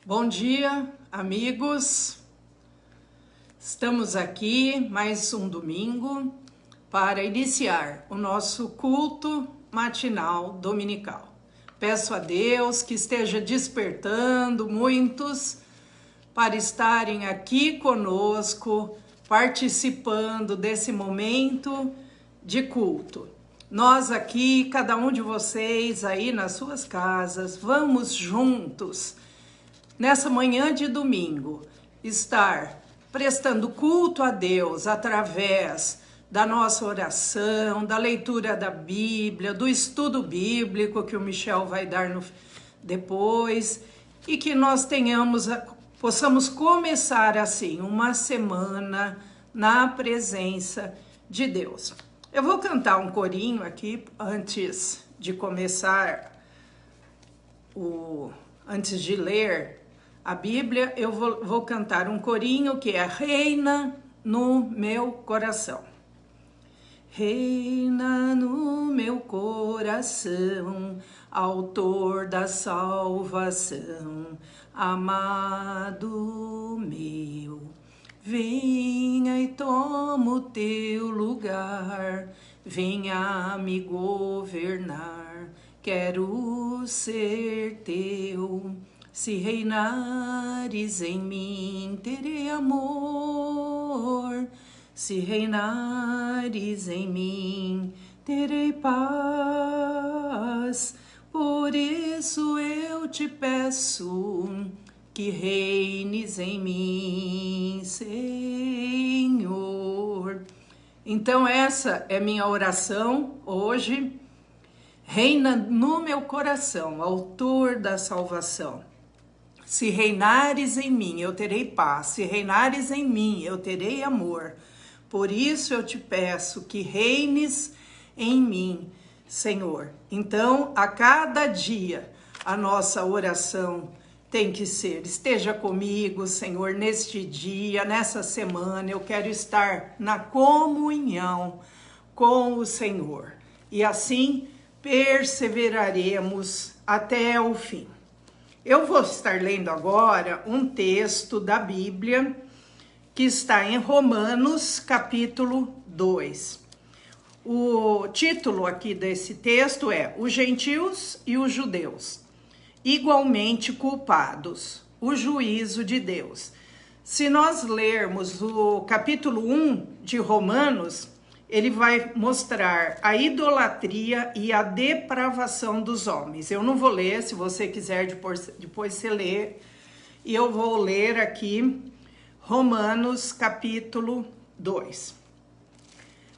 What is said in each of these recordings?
Bom dia, amigos. Estamos aqui mais um domingo para iniciar o nosso culto matinal dominical. Peço a Deus que esteja despertando muitos para estarem aqui conosco, participando desse momento de culto. Nós aqui, cada um de vocês aí nas suas casas, vamos juntos nessa manhã de domingo, estar prestando culto a Deus através da nossa oração, da leitura da Bíblia, do estudo bíblico que o Michel vai dar depois, e que nós possamos começar assim uma semana na presença de Deus. Eu vou cantar um corinho aqui antes de começar, antes de ler a Bíblia. Eu vou cantar um corinho que é Reina no meu coração. Reina no meu coração, autor da salvação, amado meu. Venha e toma o teu lugar, venha me governar, quero ser teu. Se reinares em mim, terei amor. Se reinares em mim, terei paz. Por isso eu te peço que reines em mim, Senhor. Então essa é minha oração hoje. Reina no meu coração, autor da salvação. Se reinares em mim, eu terei paz. Se reinares em mim, eu terei amor. Por isso eu te peço que reines em mim, Senhor. Então, a cada dia, a nossa oração tem que ser: esteja comigo, Senhor, neste dia, nessa semana. Eu quero estar na comunhão com o Senhor. E assim perseveraremos até o fim. Eu vou estar lendo agora um texto da Bíblia que está em Romanos, capítulo 2. O título aqui desse texto é Os Gentios e os Judeus, igualmente culpados, o juízo de Deus. Se nós lermos o capítulo 1 de Romanos, ele vai mostrar a idolatria e a depravação dos homens. Eu não vou ler, se você quiser depois você lê. E eu vou ler aqui Romanos capítulo 2.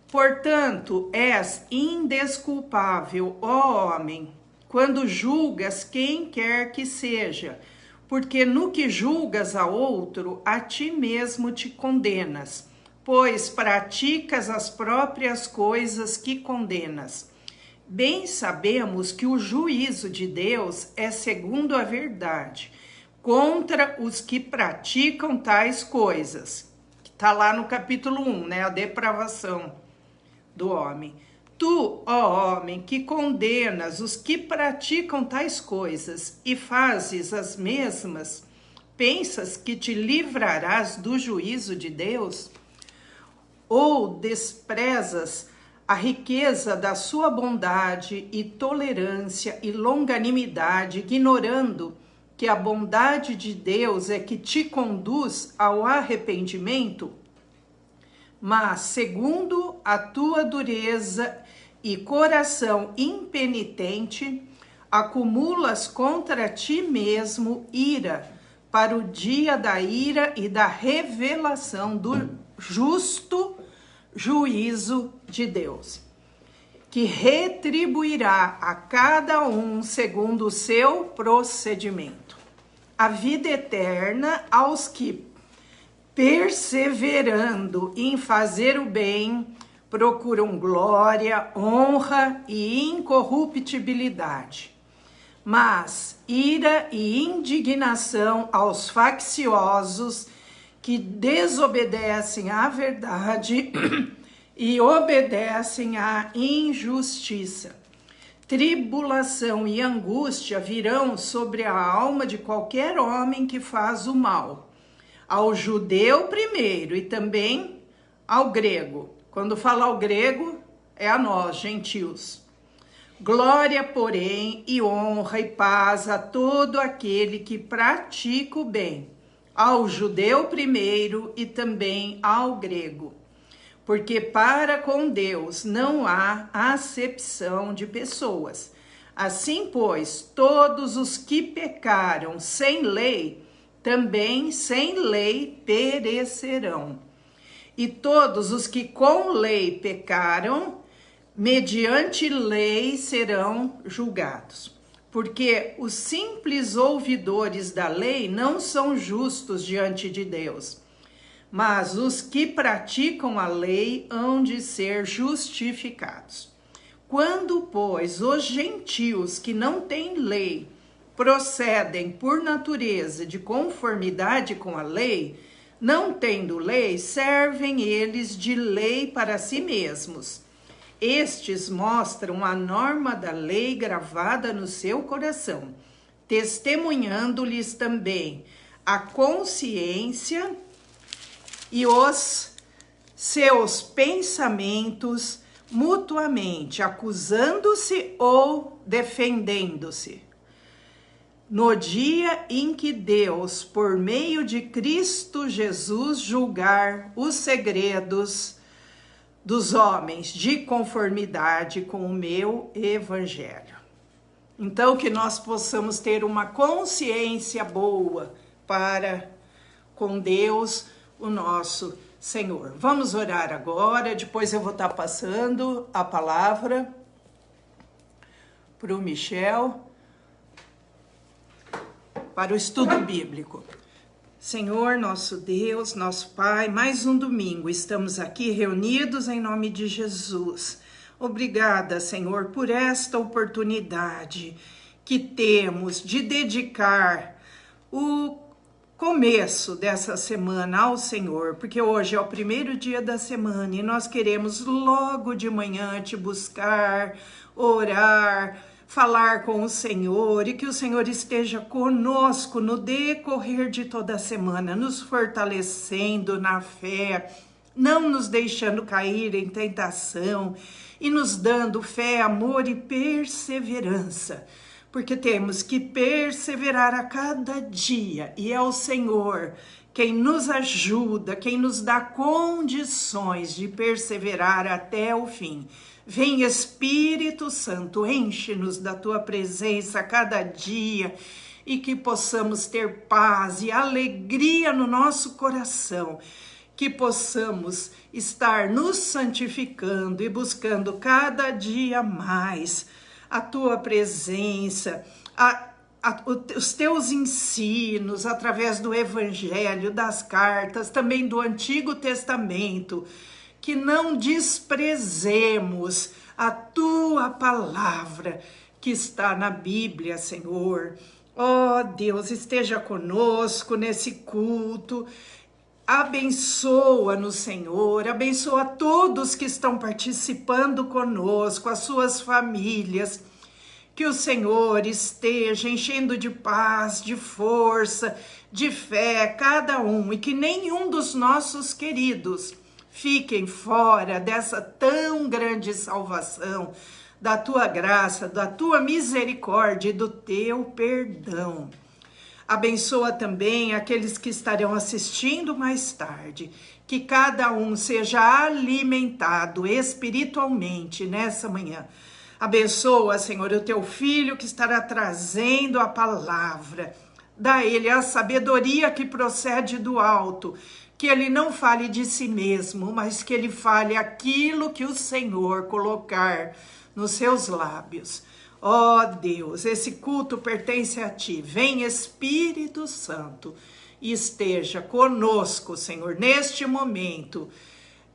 Portanto, és indesculpável, ó homem, quando julgas quem quer que seja, porque no que julgas a outro, a ti mesmo te condenas, pois praticas as próprias coisas que condenas. Bem sabemos que o juízo de Deus é segundo a verdade, contra os que praticam tais coisas. Está lá no capítulo 1, né? A depravação do homem. Tu, ó homem, que condenas os que praticam tais coisas e fazes as mesmas, pensas que te livrarás do juízo de Deus? Ou desprezas a riqueza da sua bondade e tolerância e longanimidade, ignorando que a bondade de Deus é que te conduz ao arrependimento? Mas, segundo a tua dureza e coração impenitente, acumulas contra ti mesmo ira, para o dia da ira e da revelação do justo juízo de Deus, que retribuirá a cada um segundo o seu procedimento. A vida eterna aos que, perseverando em fazer o bem, procuram glória, honra e incorruptibilidade. Mas ira e indignação aos facciosos que desobedecem à verdade e obedecem à injustiça. tribulação e angústia virão sobre a alma de qualquer homem que faz o mal, ao judeu primeiro e também ao grego. Quando fala ao grego, é a nós, gentios. Glória, porém, e honra e paz a todo aquele que pratica o bem, ao judeu primeiro e também ao grego. Porque para com Deus não há acepção de pessoas. Assim, pois, todos os que pecaram sem lei, também sem lei perecerão. E todos os que com lei pecaram, mediante lei serão julgados. Porque os simples ouvidores da lei não são justos diante de Deus, mas os que praticam a lei hão de ser justificados. Quando, pois, os gentios que não têm lei procedem por natureza de conformidade com a lei, não tendo lei, servem eles de lei para si mesmos. Estes mostram a norma da lei gravada no seu coração, testemunhando-lhes também a consciência e os seus pensamentos mutuamente, acusando-se ou defendendo-se. No dia em que Deus, por meio de Cristo Jesus, julgar os segredos dos homens de conformidade com o meu evangelho. Então, que nós possamos ter uma consciência boa para com Deus, o nosso Senhor. Vamos orar agora, depois eu vou estar passando a palavra para o Michel, para o estudo bíblico. Senhor, nosso Deus, nosso Pai, mais um domingo, estamos aqui reunidos em nome de Jesus. Obrigada, Senhor, por esta oportunidade que temos de dedicar o começo dessa semana ao Senhor, porque hoje é o primeiro dia da semana e nós queremos logo de manhã te buscar, orar, falar com o Senhor e que o Senhor esteja conosco no decorrer de toda a semana, nos fortalecendo na fé, não nos deixando cair em tentação e nos dando fé, amor e perseverança, porque temos que perseverar a cada dia e é o Senhor quem nos ajuda, quem nos dá condições de perseverar até o fim. Vem Espírito Santo, enche-nos da tua presença a cada dia e que possamos ter paz e alegria no nosso coração, que possamos estar nos santificando e buscando cada dia mais a tua presença, os teus ensinos através do Evangelho, das cartas, também do Antigo Testamento, que não desprezemos a tua palavra que está na Bíblia, Senhor. Ó Deus, esteja conosco nesse culto. Abençoa-nos, Senhor, abençoa todos que estão participando conosco, as suas famílias, que o Senhor esteja enchendo de paz, de força, de fé, cada um, e que nenhum dos nossos queridos fiquem fora dessa tão grande salvação, da tua graça, da tua misericórdia e do teu perdão. Abençoa também aqueles que estarão assistindo mais tarde, que cada um seja alimentado espiritualmente nessa manhã. Abençoa, Senhor, o teu filho que estará trazendo a palavra. Dá a ele a sabedoria que procede do alto, que ele não fale de si mesmo, mas que ele fale aquilo que o Senhor colocar nos seus lábios. Ó Deus, esse culto pertence a ti. Vem Espírito Santo e esteja conosco, Senhor, neste momento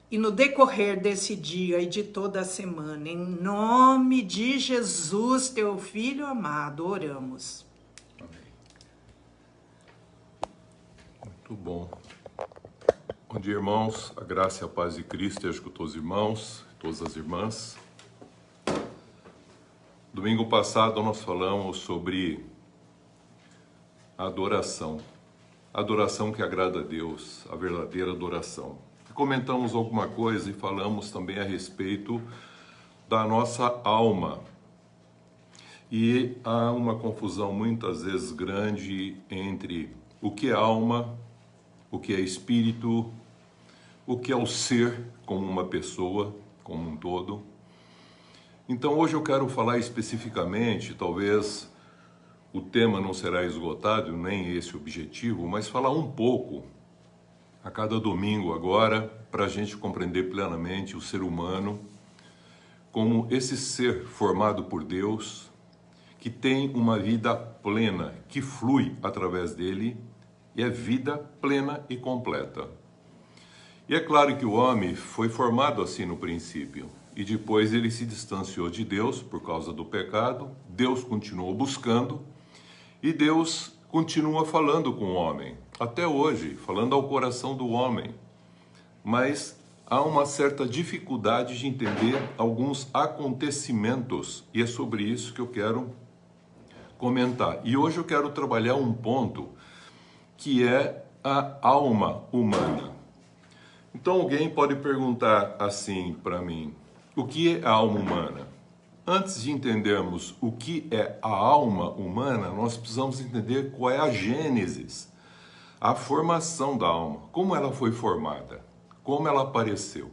e no decorrer desse dia e de toda a semana. Em nome de Jesus, teu Filho amado, oramos. Amém. Muito bom. Bom dia, irmãos. A graça e a paz de Cristo esteja com todos os irmãos, todas as irmãs. Domingo passado nós falamos sobre adoração. Adoração que agrada a Deus, a verdadeira adoração. Comentamos alguma coisa e falamos também a respeito da nossa alma. E há uma confusão muitas vezes grande entre o que é alma, o que é espírito, o que é o ser como uma pessoa, como um todo. Então hoje eu quero falar especificamente, talvez o tema não será esgotado, nem esse o objetivo, mas falar um pouco a cada domingo agora, para a gente compreender plenamente o ser humano como esse ser formado por Deus, que tem uma vida plena, que flui através dele, e é vida plena e completa. E é claro que o homem foi formado assim no princípio, e depois ele se distanciou de Deus por causa do pecado, Deus continuou buscando, e Deus continua falando com o homem, até hoje, falando ao coração do homem. Mas há uma certa dificuldade de entender alguns acontecimentos, e é sobre isso que eu quero comentar. E hoje eu quero trabalhar um ponto que é a alma humana. Então alguém pode perguntar assim para mim, o que é a alma humana? Antes de entendermos o que é a alma humana, nós precisamos entender qual é a gênese, a formação da alma, como ela foi formada, como ela apareceu.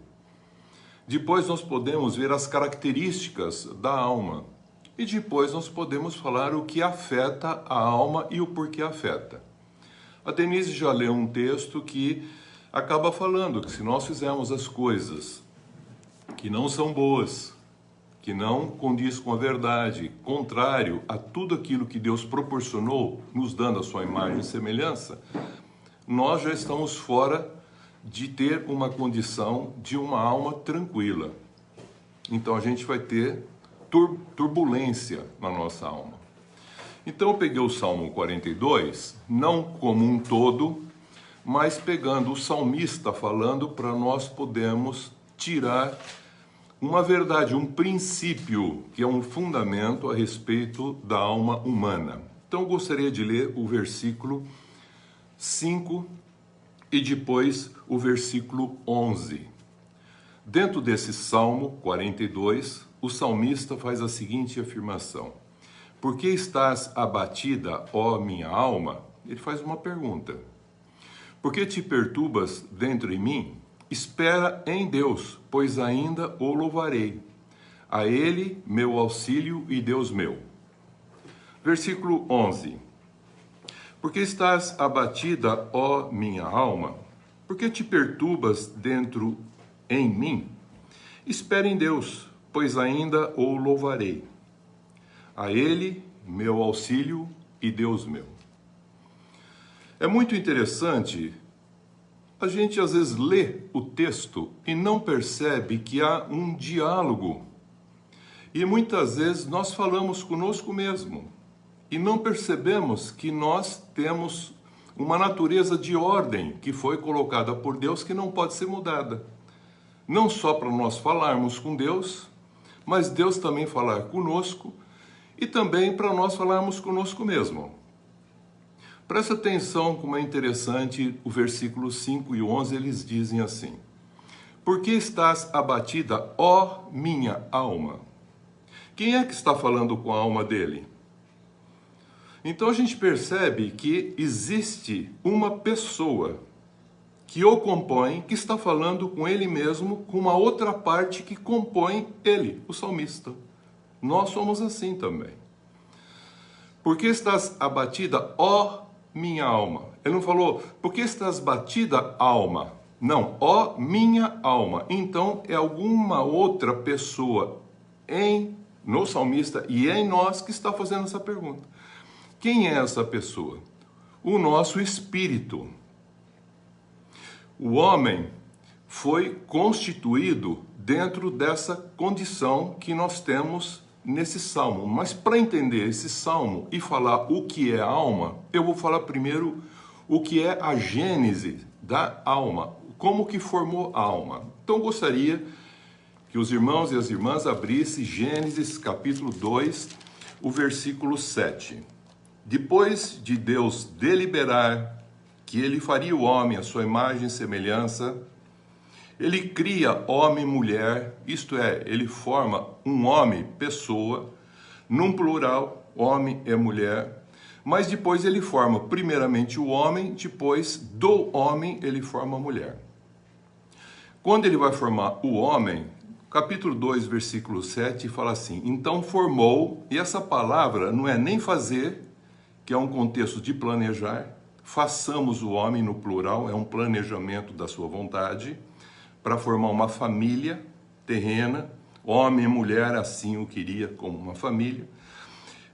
Depois nós podemos ver as características da alma. E depois nós podemos falar o que afeta a alma e o porquê afeta. A Denise já leu um texto que acaba falando que se nós fizermos as coisas que não são boas, que não condiz com a verdade, contrário a tudo aquilo que Deus proporcionou, nos dando a sua imagem e semelhança, nós já estamos fora de ter uma condição de uma alma tranquila. Então a gente vai ter turbulência na nossa alma. Então eu peguei o Salmo 42, não como um todo, mas pegando o salmista falando para nós podermos tirar uma verdade, um princípio, que é um fundamento a respeito da alma humana. Então eu gostaria de ler o versículo 5 e depois o versículo 11. Dentro desse Salmo 42, o salmista faz a seguinte afirmação: por que estás abatida, ó minha alma? Ele faz uma pergunta. Por que te perturbas dentro de mim? Espera em Deus, pois ainda o louvarei. A Ele, meu auxílio e Deus meu. Versículo 11. Por que estás abatida, ó minha alma? Por que te perturbas dentro em mim? Espera em Deus, pois ainda o louvarei. A Ele, meu auxílio e Deus meu. É muito interessante, a gente às vezes lê o texto e não percebe que há um diálogo. E muitas vezes nós falamos conosco mesmo e não percebemos que nós temos uma natureza de ordem que foi colocada por Deus que não pode ser mudada. Não só para nós falarmos com Deus, mas Deus também falar conosco e também para nós falarmos conosco mesmo. Presta atenção como é interessante o versículo 5 e 11, eles dizem assim: por que estás abatida, ó minha alma? Quem é que está falando com a alma dele? Então a gente percebe que existe uma pessoa que o compõe, que está falando com ele mesmo, com uma outra parte que compõe ele, o salmista. Nós somos assim também. Por que estás abatida, ó minha alma? Ele não falou, por que estás batida, alma? Não, ó minha alma. Então é alguma outra pessoa no salmista e em nós que está fazendo essa pergunta. Quem é essa pessoa? O nosso espírito. O homem foi constituído dentro dessa condição que nós temos nesse salmo. Mas para entender esse salmo e falar o que é alma, eu vou falar primeiro o que é a gênese da alma, como que formou a alma. Então eu gostaria que que os irmãos e as irmãs abrissem Gênesis capítulo 2, o versículo 7. Depois de Deus deliberar que ele faria o homem à sua imagem e semelhança, ele cria homem e mulher, isto é, ele forma um homem, pessoa, num plural, homem e mulher, mas depois ele forma primeiramente o homem, depois do homem ele forma a mulher. Quando ele vai formar o homem, capítulo 2, versículo 7, fala assim: então formou, e essa palavra não é nem fazer, que é um contexto de planejar, façamos o homem no plural, é um planejamento da sua vontade, para formar uma família terrena, homem e mulher assim o queria como uma família,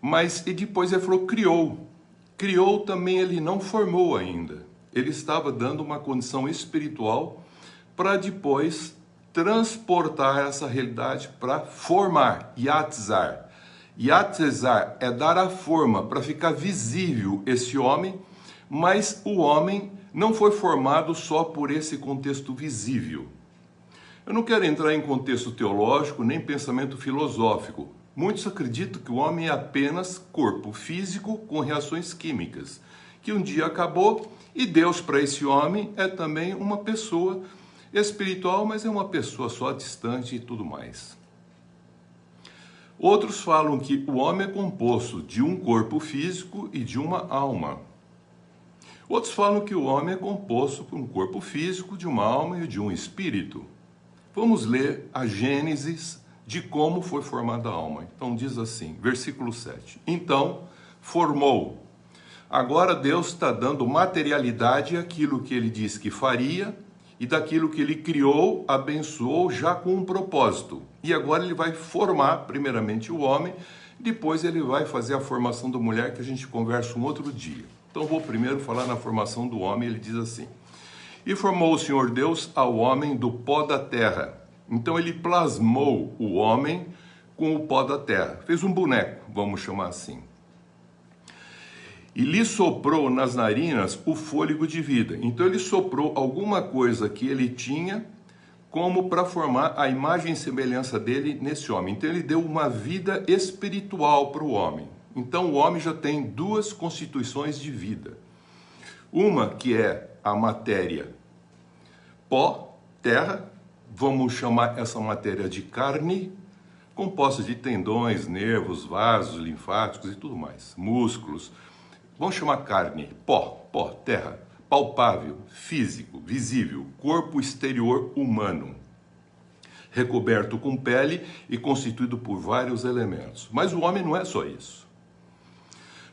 mas e depois ele falou criou. Criou também ele não formou ainda, ele estava dando uma condição espiritual para depois transportar essa realidade para formar, yatzar. Yatzar é dar a forma para ficar visível esse homem, mas o homem não foi formado só por esse contexto visível. Eu não quero entrar em contexto teológico nem pensamento filosófico. Muitos acreditam que o homem é apenas corpo físico com reações químicas, que um dia acabou e Deus para esse homem é também uma pessoa espiritual, mas é uma pessoa só distante e tudo mais. Outros falam que o homem é composto de um corpo físico e de uma alma. Outros falam que o homem é composto por um corpo físico, de uma alma e de um espírito. Vamos ler a Gênesis de como foi formada a alma. Então diz assim, versículo 7. Então formou. Agora Deus está dando materialidade àquilo que ele disse que faria e daquilo que ele criou, abençoou já com um propósito. E agora ele vai formar primeiramente o homem, depois ele vai fazer a formação da mulher, que a gente conversa um outro dia. Então vou primeiro falar na formação do homem, ele diz assim: e formou o Senhor Deus ao homem do pó da terra. Então ele plasmou o homem com o pó da terra. Fez um boneco, vamos chamar assim. E lhe soprou nas narinas o fôlego de vida. Então ele soprou alguma coisa que ele tinha como para formar a imagem e semelhança dele nesse homem. Então ele deu uma vida espiritual para o homem. Então o homem já tem duas constituições de vida. Uma que é a matéria pó, terra, vamos chamar essa matéria de carne, composta de tendões, nervos, vasos linfáticos e tudo mais, músculos. Vamos chamar carne, pó, terra, palpável, físico, visível, corpo exterior humano, recoberto com pele e constituído por vários elementos. Mas o homem não é só isso.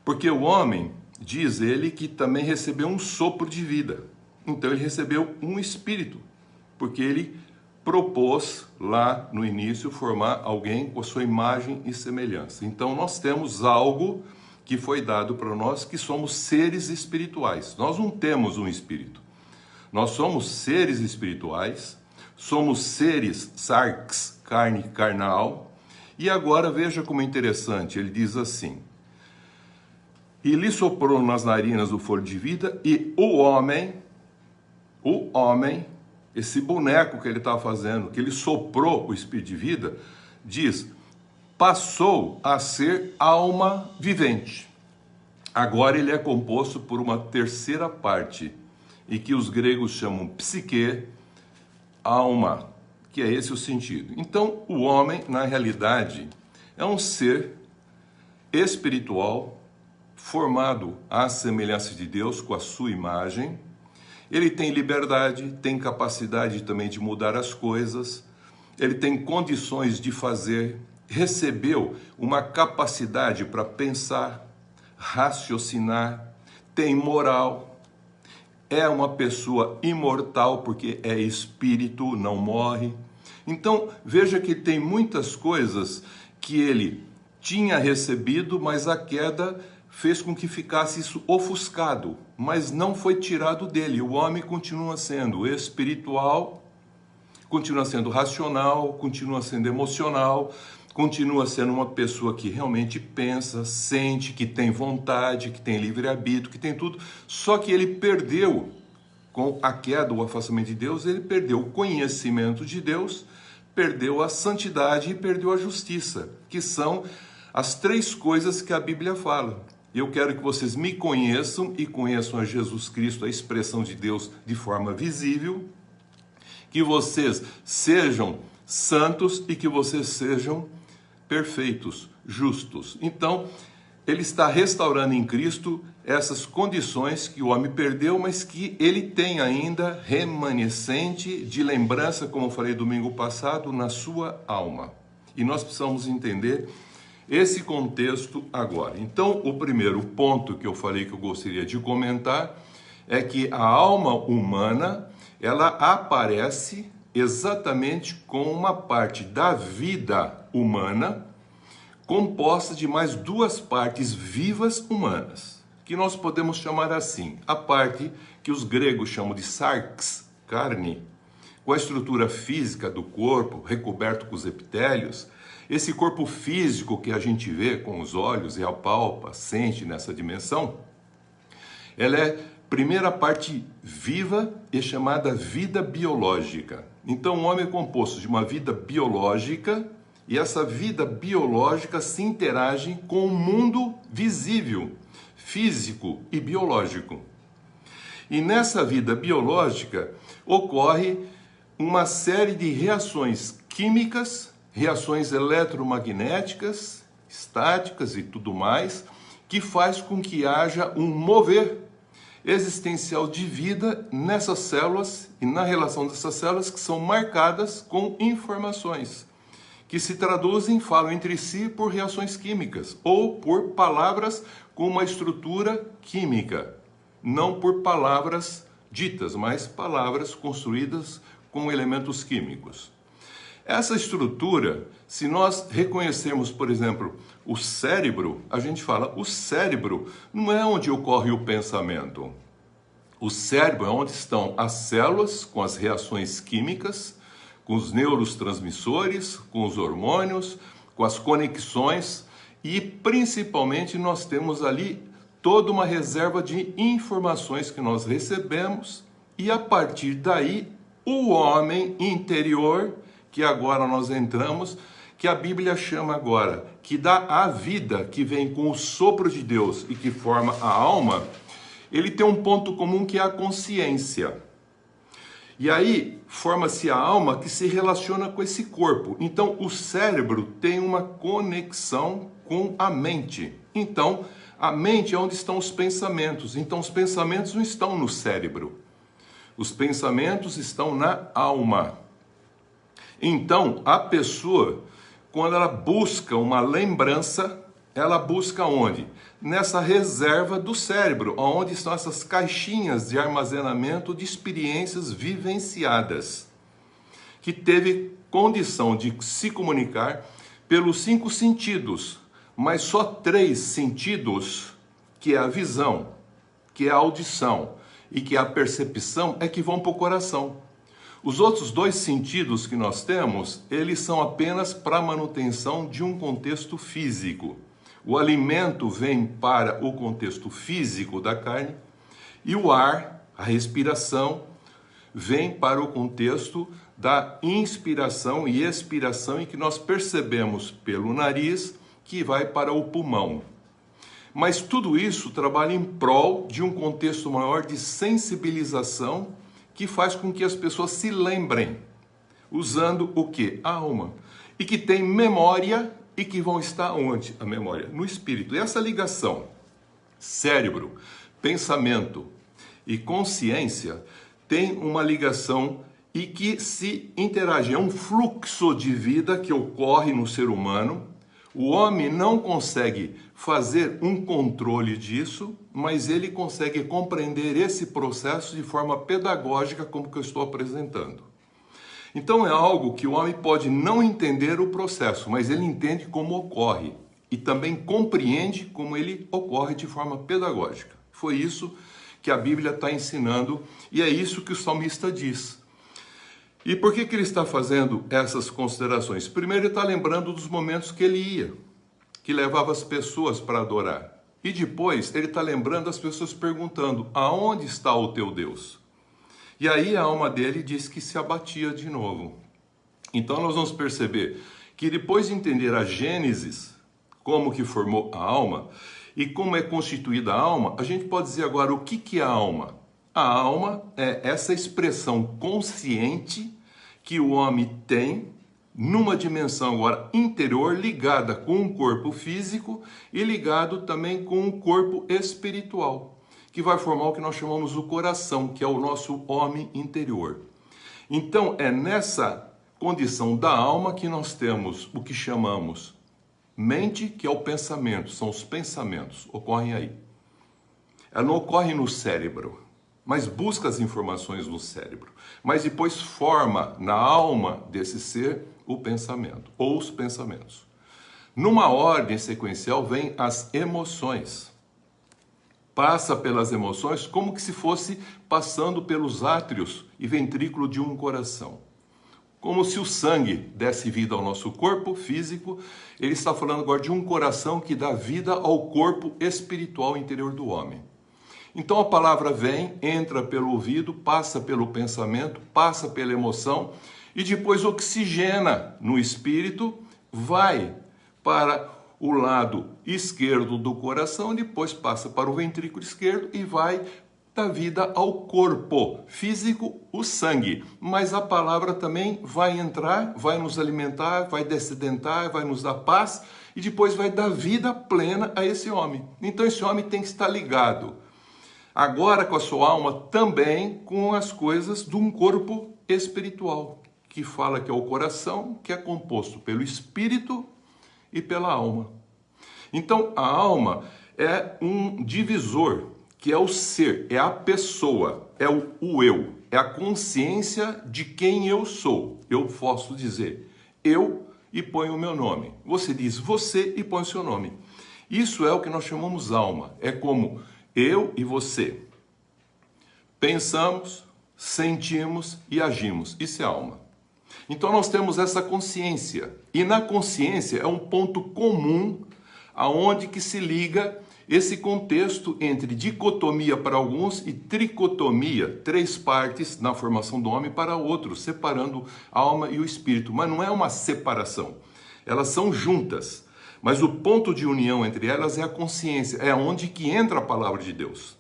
Porque o homem, diz ele, que também recebeu um sopro de vida. Então ele recebeu um espírito, porque ele propôs lá no início formar alguém com a sua imagem e semelhança. Então nós temos algo que foi dado para nós, que somos seres espirituais. Nós não temos um espírito. Nós somos seres espirituais, somos seres sarx, carne carnal. E agora veja como é interessante, ele diz assim: e lhe soprou nas narinas o fôlego de vida, e o homem, esse boneco que ele estava fazendo, que ele soprou o espírito de vida, diz, passou a ser alma vivente. Agora ele é composto por uma terceira parte, e que os gregos chamam psique, alma, que é esse o sentido. Então o homem, na realidade, é um ser espiritual, formado à semelhança de Deus, com a sua imagem. Ele tem liberdade, tem capacidade também de mudar as coisas, ele tem condições de fazer, recebeu uma capacidade para pensar, raciocinar, tem moral, é uma pessoa imortal, porque é espírito, não morre. Então, veja que tem muitas coisas que ele tinha recebido, mas a queda fez com que ficasse isso ofuscado, mas não foi tirado dele. O homem continua sendo espiritual, continua sendo racional, continua sendo emocional, continua sendo uma pessoa que realmente pensa, sente, que tem vontade, que tem livre-arbítrio, que tem tudo. Só que ele perdeu, com a queda, o afastamento de Deus, ele perdeu o conhecimento de Deus, perdeu a santidade e perdeu a justiça, que são as três coisas que a Bíblia fala. Eu quero que vocês me conheçam e conheçam a Jesus Cristo, a expressão de Deus de forma visível, que vocês sejam santos e que vocês sejam perfeitos, justos. Então, ele está restaurando em Cristo essas condições que o homem perdeu, mas que ele tem ainda remanescente de lembrança, como eu falei domingo passado, na sua alma. E nós precisamos entender esse contexto agora. Então, o primeiro ponto que eu falei que eu gostaria de comentar é que a alma humana, ela aparece exatamente com uma parte da vida humana composta de mais duas partes vivas humanas, que nós podemos chamar assim: a parte que os gregos chamam de sarx, carne, com a estrutura física do corpo, recoberto com os epitélios. Esse corpo físico que a gente vê com os olhos e apalpa, sente nessa dimensão, ela é primeira parte viva e chamada vida biológica. Então o homem é composto de uma vida biológica, e essa vida biológica se interage com o mundo visível, físico e biológico. E nessa vida biológica ocorre uma série de reações químicas, reações eletromagnéticas, estáticas e tudo mais, que faz com que haja um mover existencial de vida nessas células e na relação dessas células, que são marcadas com informações que se traduzem, falam entre si por reações químicas ou por palavras com uma estrutura química, não por palavras ditas, mas palavras construídas com elementos químicos. Essa estrutura, se nós reconhecermos, por exemplo, o cérebro, a gente fala, o cérebro não é onde ocorre o pensamento. O cérebro é onde estão as células com as reações químicas, com os neurotransmissores, com os hormônios, com as conexões, e principalmente nós temos ali toda uma reserva de informações que nós recebemos, e a partir daí o homem interior, que agora nós entramos, que a Bíblia chama agora, que dá a vida, que vem com o sopro de Deus e que forma a alma, ele tem um ponto comum que é a consciência. E aí forma-se a alma que se relaciona com esse corpo. Então o cérebro tem uma conexão com a mente. Então a mente é onde estão os pensamentos. Então os pensamentos não estão no cérebro. Os pensamentos estão na alma. Então a pessoa, quando ela busca uma lembrança, ela busca onde? Nessa reserva do cérebro, onde estão essas caixinhas de armazenamento de experiências vivenciadas, que teve condição de se comunicar pelos 5 sentidos, mas só 3 sentidos, que é a visão, que é a audição e que é a percepção, é que vão para o coração. Os outros 2 sentidos que nós temos, eles são apenas para a manutenção de um contexto físico. O alimento vem para o contexto físico da carne e o ar, a respiração, vem para o contexto da inspiração e expiração, em que nós percebemos pelo nariz que vai para o pulmão. Mas tudo isso trabalha em prol de um contexto maior de sensibilização, que faz com que as pessoas se lembrem, usando o quê? A alma. E que tem memória, e que vão estar onde? A memória? No espírito. E essa ligação cérebro, pensamento e consciência tem uma ligação e que se interage. É um fluxo de vida que ocorre no ser humano. O homem não consegue fazer um controle disso, mas ele consegue compreender esse processo de forma pedagógica, como que eu estou apresentando. Então é algo que o homem pode não entender o processo, mas ele entende como ocorre e também compreende como ele ocorre de forma pedagógica. Foi isso que a Bíblia está ensinando e é isso que o salmista diz. E por que ele está fazendo essas considerações? Primeiro, ele está lembrando dos momentos que ele ia, que levava as pessoas para adorar. E depois, ele está lembrando as pessoas perguntando: aonde está o teu Deus? E aí a alma dele diz que se abatia de novo. Então nós vamos perceber que depois de entender a Gênesis, como que formou a alma e como é constituída a alma, a gente pode dizer agora o que é a alma. A alma é essa expressão consciente que o homem tem numa dimensão agora interior, ligada com um corpo físico e ligado também com um corpo espiritual, que vai formar o que nós chamamos o coração, que é o nosso homem interior. Então é nessa condição da alma que nós temos o que chamamos mente, que é o pensamento, são os pensamentos, ocorrem aí. Ela não ocorre no cérebro, mas busca as informações no cérebro, mas depois forma na alma desse ser o pensamento, ou os pensamentos. Numa ordem sequencial vem as emoções. Passa pelas emoções como que se fosse passando pelos átrios e ventrículo de um coração. Como se o sangue desse vida ao nosso corpo físico, ele está falando agora de um coração que dá vida ao corpo espiritual interior do homem. Então a palavra vem, entra pelo ouvido, passa pelo pensamento, passa pela emoção e depois oxigena no espírito, vai para o lado esquerdo do coração, depois passa para o ventrículo esquerdo e vai dar vida ao corpo físico, o sangue. Mas a palavra também vai entrar, vai nos alimentar, vai descedentar, vai nos dar paz e depois vai dar vida plena a esse homem. Então esse homem tem que estar ligado agora com a sua alma também com as coisas de um corpo espiritual, que fala que é o coração, que é composto pelo espírito e pela alma. Então a alma é um divisor, que é o ser, é a pessoa, é o eu, é a consciência de quem eu sou. Eu posso dizer eu e ponho o meu nome. Você diz você e põe o seu nome. Isso é o que nós chamamos alma. É como eu e você pensamos, sentimos e agimos. Isso é alma. Então nós temos essa consciência. E na consciência é um ponto comum aonde que se liga esse contexto entre dicotomia para alguns e tricotomia, três partes na formação do homem para outros, separando a alma e o espírito. Mas não é uma separação, elas são juntas. Mas o ponto de união entre elas é a consciência, é onde que entra a palavra de Deus.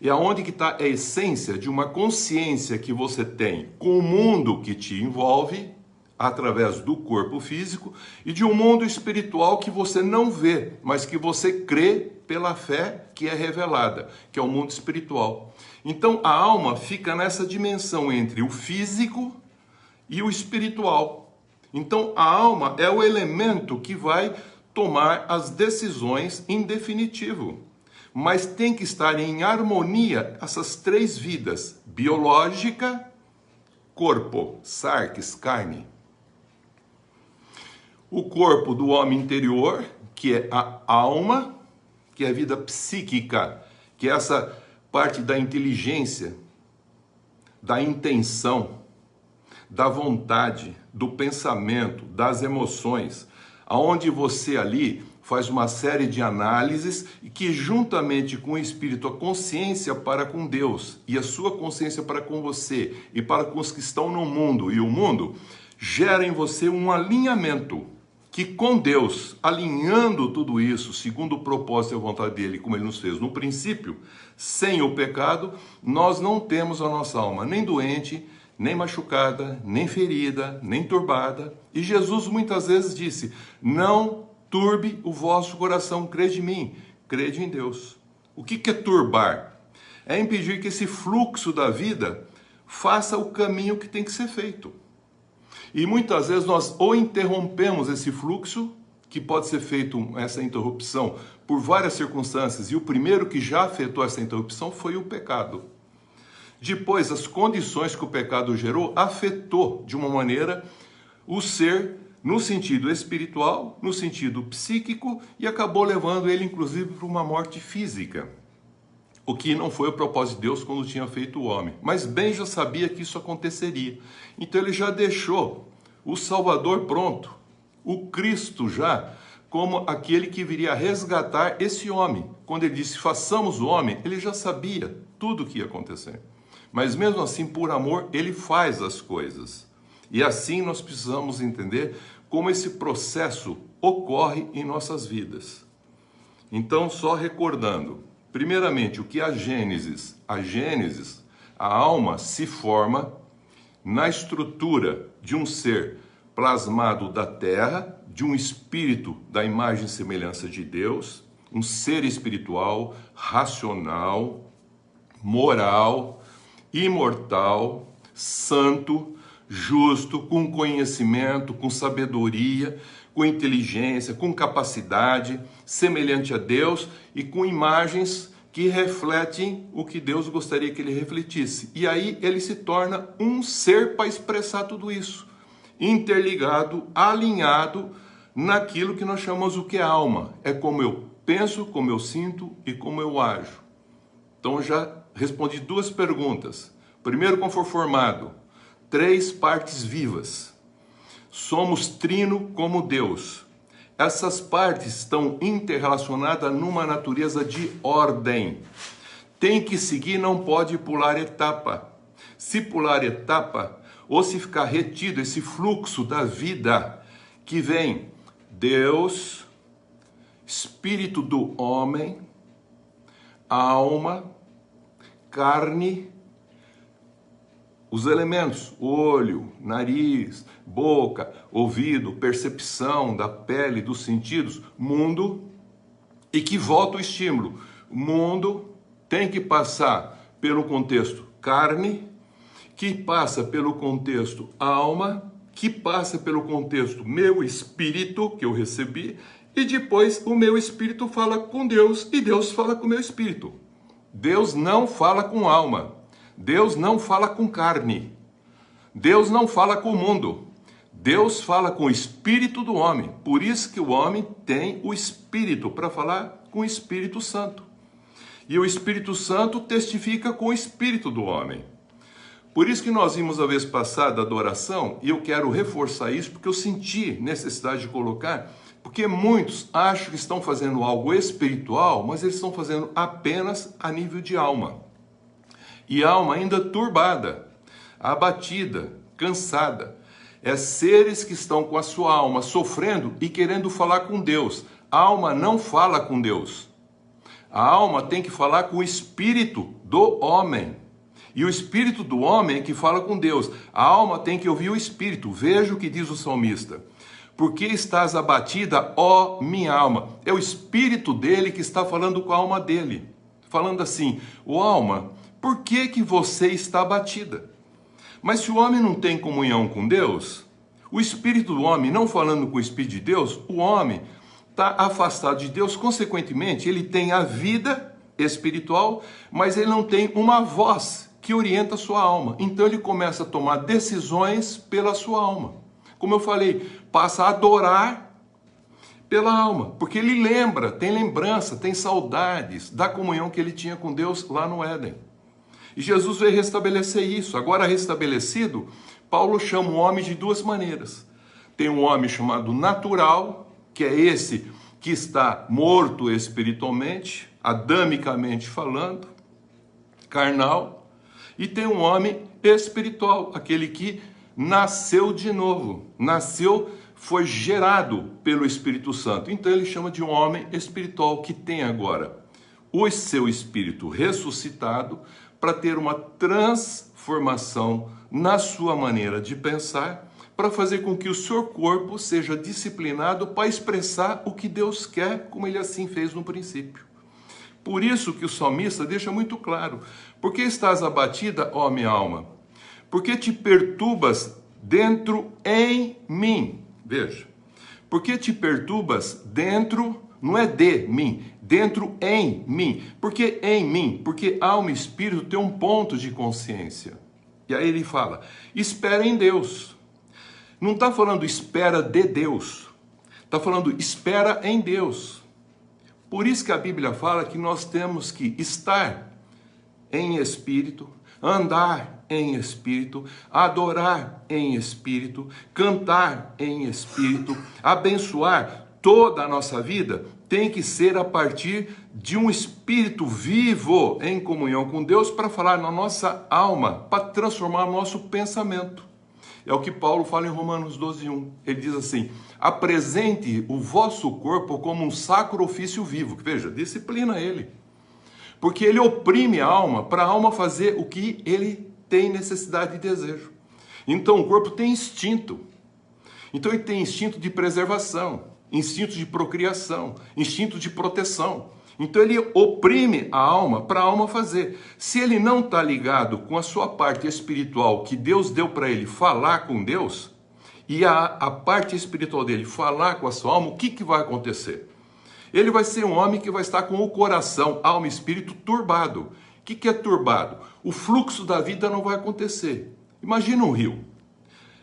É onde que está a essência de uma consciência que você tem com o mundo que te envolve, através do corpo físico, e de um mundo espiritual que você não vê, mas que você crê pela fé que é revelada, que é o mundo espiritual. Então a alma fica nessa dimensão entre o físico e o espiritual. Então a alma é o elemento que vai tomar as decisões em definitivo. Mas tem que estar em harmonia essas três vidas: biológica, corpo, sarx, carne. O corpo do homem interior, que é a alma, que é a vida psíquica, que é essa parte da inteligência, da intenção, da vontade, do pensamento, das emoções, aonde você ali faz uma série de análises e que juntamente com o espírito, a consciência para com Deus e a sua consciência para com você e para com os que estão no mundo e o mundo, gera em você um alinhamento que com Deus, alinhando tudo isso, segundo o propósito e a vontade dele, como ele nos fez no princípio, sem o pecado, nós não temos a nossa alma nem doente, nem machucada, nem ferida, nem turbada. E Jesus muitas vezes disse: não turbe o vosso coração, crede em mim, crede em Deus. O que é turbar? É impedir que esse fluxo da vida faça o caminho que tem que ser feito. E muitas vezes nós ou interrompemos esse fluxo, que pode ser feito essa interrupção por várias circunstâncias, e o primeiro que já afetou essa interrupção foi o pecado. Depois, as condições que o pecado gerou afetou de uma maneira o ser no sentido espiritual, no sentido psíquico, e acabou levando ele inclusive para uma morte física. O que não foi o propósito de Deus quando tinha feito o homem. Mas bem já sabia que isso aconteceria. Então ele já deixou o Salvador pronto, o Cristo já, como aquele que viria resgatar esse homem. Quando ele disse, façamos o homem, ele já sabia tudo o que ia acontecer. Mas mesmo assim, por amor, ele faz as coisas. E assim nós precisamos entender como esse processo ocorre em nossas vidas. Então, só recordando, primeiramente, o que é a Gênesis? A alma se forma na estrutura de um ser plasmado da terra, de um espírito da imagem e semelhança de Deus, um ser espiritual, racional, moral, imortal, santo, justo, com conhecimento, com sabedoria, com inteligência, com capacidade, semelhante a Deus e com imagens que refletem o que Deus gostaria que ele refletisse. E aí ele se torna um ser para expressar tudo isso, interligado, alinhado naquilo que nós chamamos o que é alma. É como eu penso, como eu sinto e como eu ajo. Então já respondi 2 perguntas. Primeiro, como for formado? 3 partes vivas. Somos trino como Deus. Essas partes estão interrelacionadas numa natureza de ordem. Tem que seguir, não pode pular etapa. Se pular etapa, ou se ficar retido esse fluxo da vida que vem Deus, espírito do homem, alma, carne, os elementos, olho, nariz, boca, ouvido, percepção da pele, dos sentidos, mundo, e que volta o estímulo. Mundo tem que passar pelo contexto carne, que passa pelo contexto alma, que passa pelo contexto meu espírito, que eu recebi, e depois o meu espírito fala com Deus, e Deus fala com o meu espírito. Deus não fala com alma. Deus não fala com carne, Deus não fala com o mundo, Deus fala com o espírito do homem. Por isso que o homem tem o espírito para falar com o Espírito Santo. E o Espírito Santo testifica com o espírito do homem. Por isso que nós vimos a vez passada a adoração, e eu quero reforçar isso porque eu senti necessidade de colocar, porque muitos acham que estão fazendo algo espiritual, mas eles estão fazendo apenas a nível de alma. E alma ainda turbada, abatida, cansada. É seres que estão com a sua alma sofrendo e querendo falar com Deus. A alma não fala com Deus. A alma tem que falar com o espírito do homem. E o espírito do homem é que fala com Deus. A alma tem que ouvir o espírito. Veja o que diz o salmista. Por que estás abatida, ó minha alma? É o espírito dele que está falando com a alma dele. Falando assim, ó alma, por que você está abatida? Mas se o homem não tem comunhão com Deus, o espírito do homem não falando com o espírito de Deus, o homem está afastado de Deus, consequentemente ele tem a vida espiritual, mas ele não tem uma voz que orienta a sua alma. Então ele começa a tomar decisões pela sua alma. Como eu falei, passa a adorar pela alma, porque ele lembra, tem lembrança, tem saudades da comunhão que ele tinha com Deus lá no Éden. E Jesus veio restabelecer isso. Agora restabelecido, Paulo chama o homem de 2 maneiras. Tem um homem chamado natural, que é esse que está morto espiritualmente, adamicamente falando, carnal. E tem um homem espiritual, aquele que nasceu de novo, foi gerado pelo Espírito Santo. Então ele chama de um homem espiritual, que tem agora o seu espírito ressuscitado, para ter uma transformação na sua maneira de pensar, para fazer com que o seu corpo seja disciplinado para expressar o que Deus quer, como ele assim fez no princípio. Por isso que o salmista deixa muito claro: por que estás abatida, ó minha alma? Por que te perturbas dentro em mim? Veja, por que te perturbas dentro, não é de mim, dentro em mim. Por que em mim? Porque alma e espírito tem um ponto de consciência. E aí ele fala, espera em Deus. Não está falando espera de Deus, está falando espera em Deus. Por isso que a Bíblia fala que nós temos que estar em espírito, andar em espírito, adorar em espírito, cantar em espírito, abençoar. Toda a nossa vida tem que ser a partir de um espírito vivo em comunhão com Deus, para falar na nossa alma, para transformar o nosso pensamento. É o que Paulo fala em Romanos 12:1. Ele diz assim: apresente o vosso corpo como um sacro ofício vivo. Veja, disciplina ele. Porque ele oprime a alma para a alma fazer o que ele tem necessidade e desejo. Então o corpo tem instinto. Então ele tem instinto de preservação, instinto de procriação, instinto de proteção. Então ele oprime a alma para a alma fazer. Se ele não está ligado com a sua parte espiritual que Deus deu para ele falar com Deus, e a parte espiritual dele falar com a sua alma, o que vai acontecer? Ele vai ser um homem que vai estar com o coração, alma e espírito turbado. O que é turbado? O fluxo da vida não vai acontecer. Imagina um rio.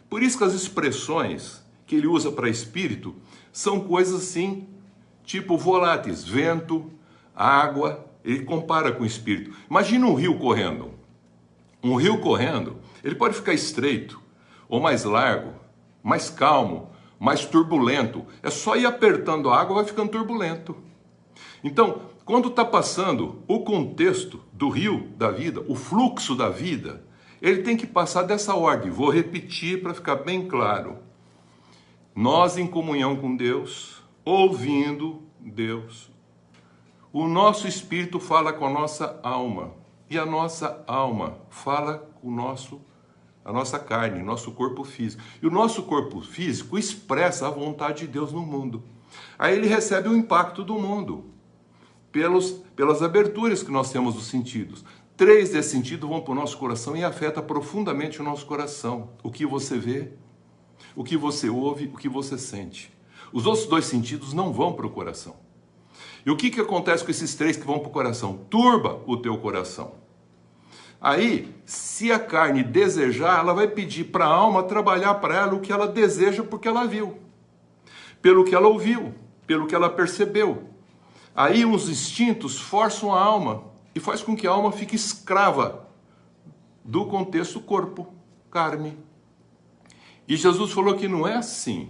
Por isso que as expressões que ele usa para espírito são coisas assim, tipo voláteis, vento, água. Ele compara com o espírito. Imagina um rio correndo. Um rio correndo, ele pode ficar estreito, ou mais largo, mais calmo, mais turbulento. É só ir apertando a água, vai ficando turbulento. Então, quando está passando o contexto do rio da vida, o fluxo da vida, ele tem que passar dessa ordem. Vou repetir para ficar bem claro. Nós em comunhão com Deus, ouvindo Deus. O nosso espírito fala com a nossa alma. E a nossa alma fala com a nossa carne, nosso corpo físico. E o nosso corpo físico expressa a vontade de Deus no mundo. Aí ele recebe o impacto do mundo, pelas aberturas que nós temos dos sentidos. 3 desses sentidos vão para o nosso coração e afeta profundamente o nosso coração. O que você vê, o que você ouve, o que você sente. Os outros 2 sentidos não vão para o coração. E o que acontece com esses 3 que vão para o coração? Turba o teu coração. Aí, se a carne desejar, ela vai pedir para a alma trabalhar para ela o que ela deseja porque ela viu, pelo que ela ouviu, pelo que ela percebeu. Aí os instintos forçam a alma e faz com que a alma fique escrava do contexto corpo, carne. E Jesus falou que não é assim.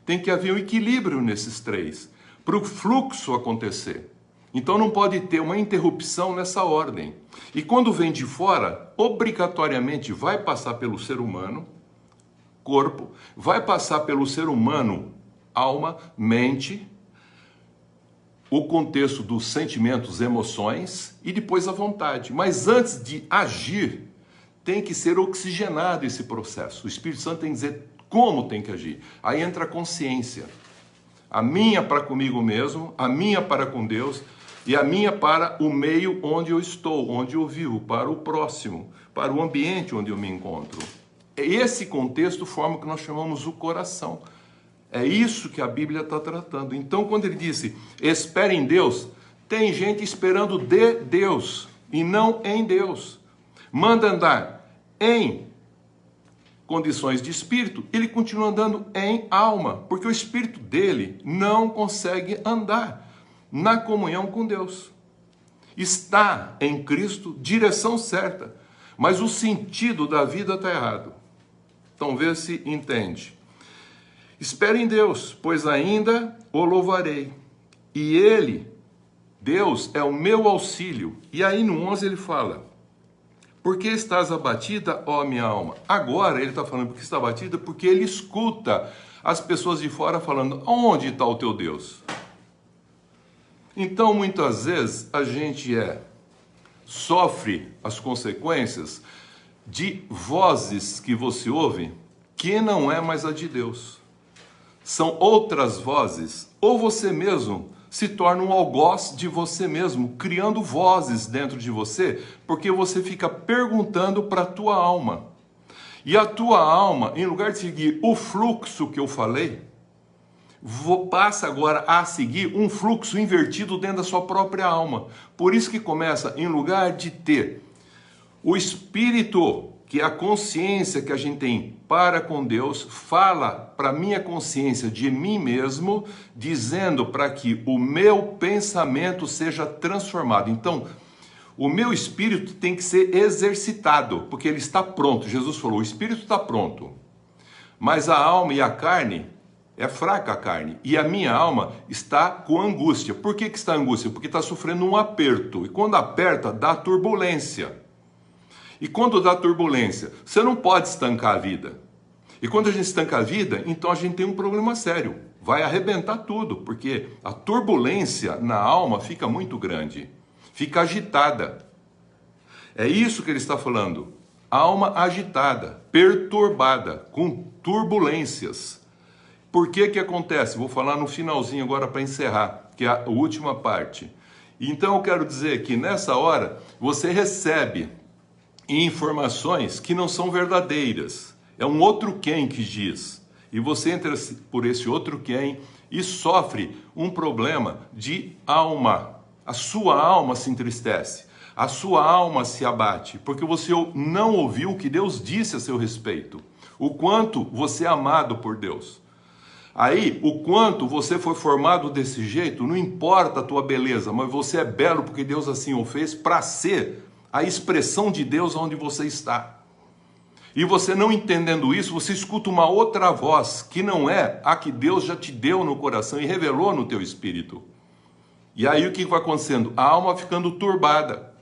Tem que haver um equilíbrio nesses 3, para o fluxo acontecer. Então não pode ter uma interrupção nessa ordem. E quando vem de fora, obrigatoriamente vai passar pelo ser humano, corpo, vai passar pelo ser humano, alma, mente, o contexto dos sentimentos, emoções e depois a vontade. Mas antes de agir, tem que ser oxigenado esse processo. O Espírito Santo tem que dizer como tem que agir. Aí entra a consciência. A minha para comigo mesmo, a minha para com Deus e a minha para o meio onde eu estou, onde eu vivo, para o próximo, para o ambiente onde eu me encontro. Esse contexto forma o que nós chamamos o coração. É isso que a Bíblia está tratando. Então, quando ele disse, espere em Deus, tem gente esperando de Deus e não em Deus. Manda andar em condições de espírito, ele continua andando em alma, porque o espírito dele não consegue andar na comunhão com Deus. Está em Cristo, direção certa, mas o sentido da vida está errado. Então vê se entende. Espere em Deus, pois ainda o louvarei. E ele, Deus, é o meu auxílio. E aí no 11 ele fala, por que estás abatida, ó minha alma? Agora ele está falando porque está abatida, porque ele escuta as pessoas de fora falando, onde está o teu Deus? Então muitas vezes a gente sofre as consequências de vozes que você ouve que não é mais a de Deus. São outras vozes, ou você mesmo se torna um algoz de você mesmo, criando vozes dentro de você, porque você fica perguntando para a tua alma. E a tua alma, em lugar de seguir o fluxo que eu falei, passa agora a seguir um fluxo invertido dentro da sua própria alma. Por isso que começa, em lugar de ter o espírito, que é a consciência que a gente tem para com Deus, fala para a minha consciência de mim mesmo, dizendo para que o meu pensamento seja transformado. Então, o meu espírito tem que ser exercitado, porque ele está pronto. Jesus falou, o espírito está pronto, mas a alma e a carne, é fraca a carne, e a minha alma está com angústia. Por que está angústia? Porque está sofrendo um aperto, e quando aperta, dá turbulência. E quando dá turbulência, você não pode estancar a vida. E quando a gente estanca a vida, então a gente tem um problema sério. Vai arrebentar tudo, porque a turbulência na alma fica muito grande, fica agitada. É isso que ele está falando. Alma agitada, perturbada, com turbulências. Por que que acontece? Vou falar no finalzinho agora para encerrar, que é a última parte. Então eu quero dizer que nessa hora você recebe informações que não são verdadeiras. É um outro quem que diz. E você entra por esse outro quem e sofre um problema de alma. A sua alma se entristece. A sua alma se abate, porque você não ouviu o que Deus disse a seu respeito. O quanto você é amado por Deus. Aí, o quanto você foi formado desse jeito, não importa a tua beleza, mas você é belo porque Deus assim o fez para ser a expressão de Deus onde você está. E você não entendendo isso, você escuta uma outra voz, que não é a que Deus já te deu no coração e revelou no teu espírito. E aí o que vai acontecendo? A alma ficando turbada.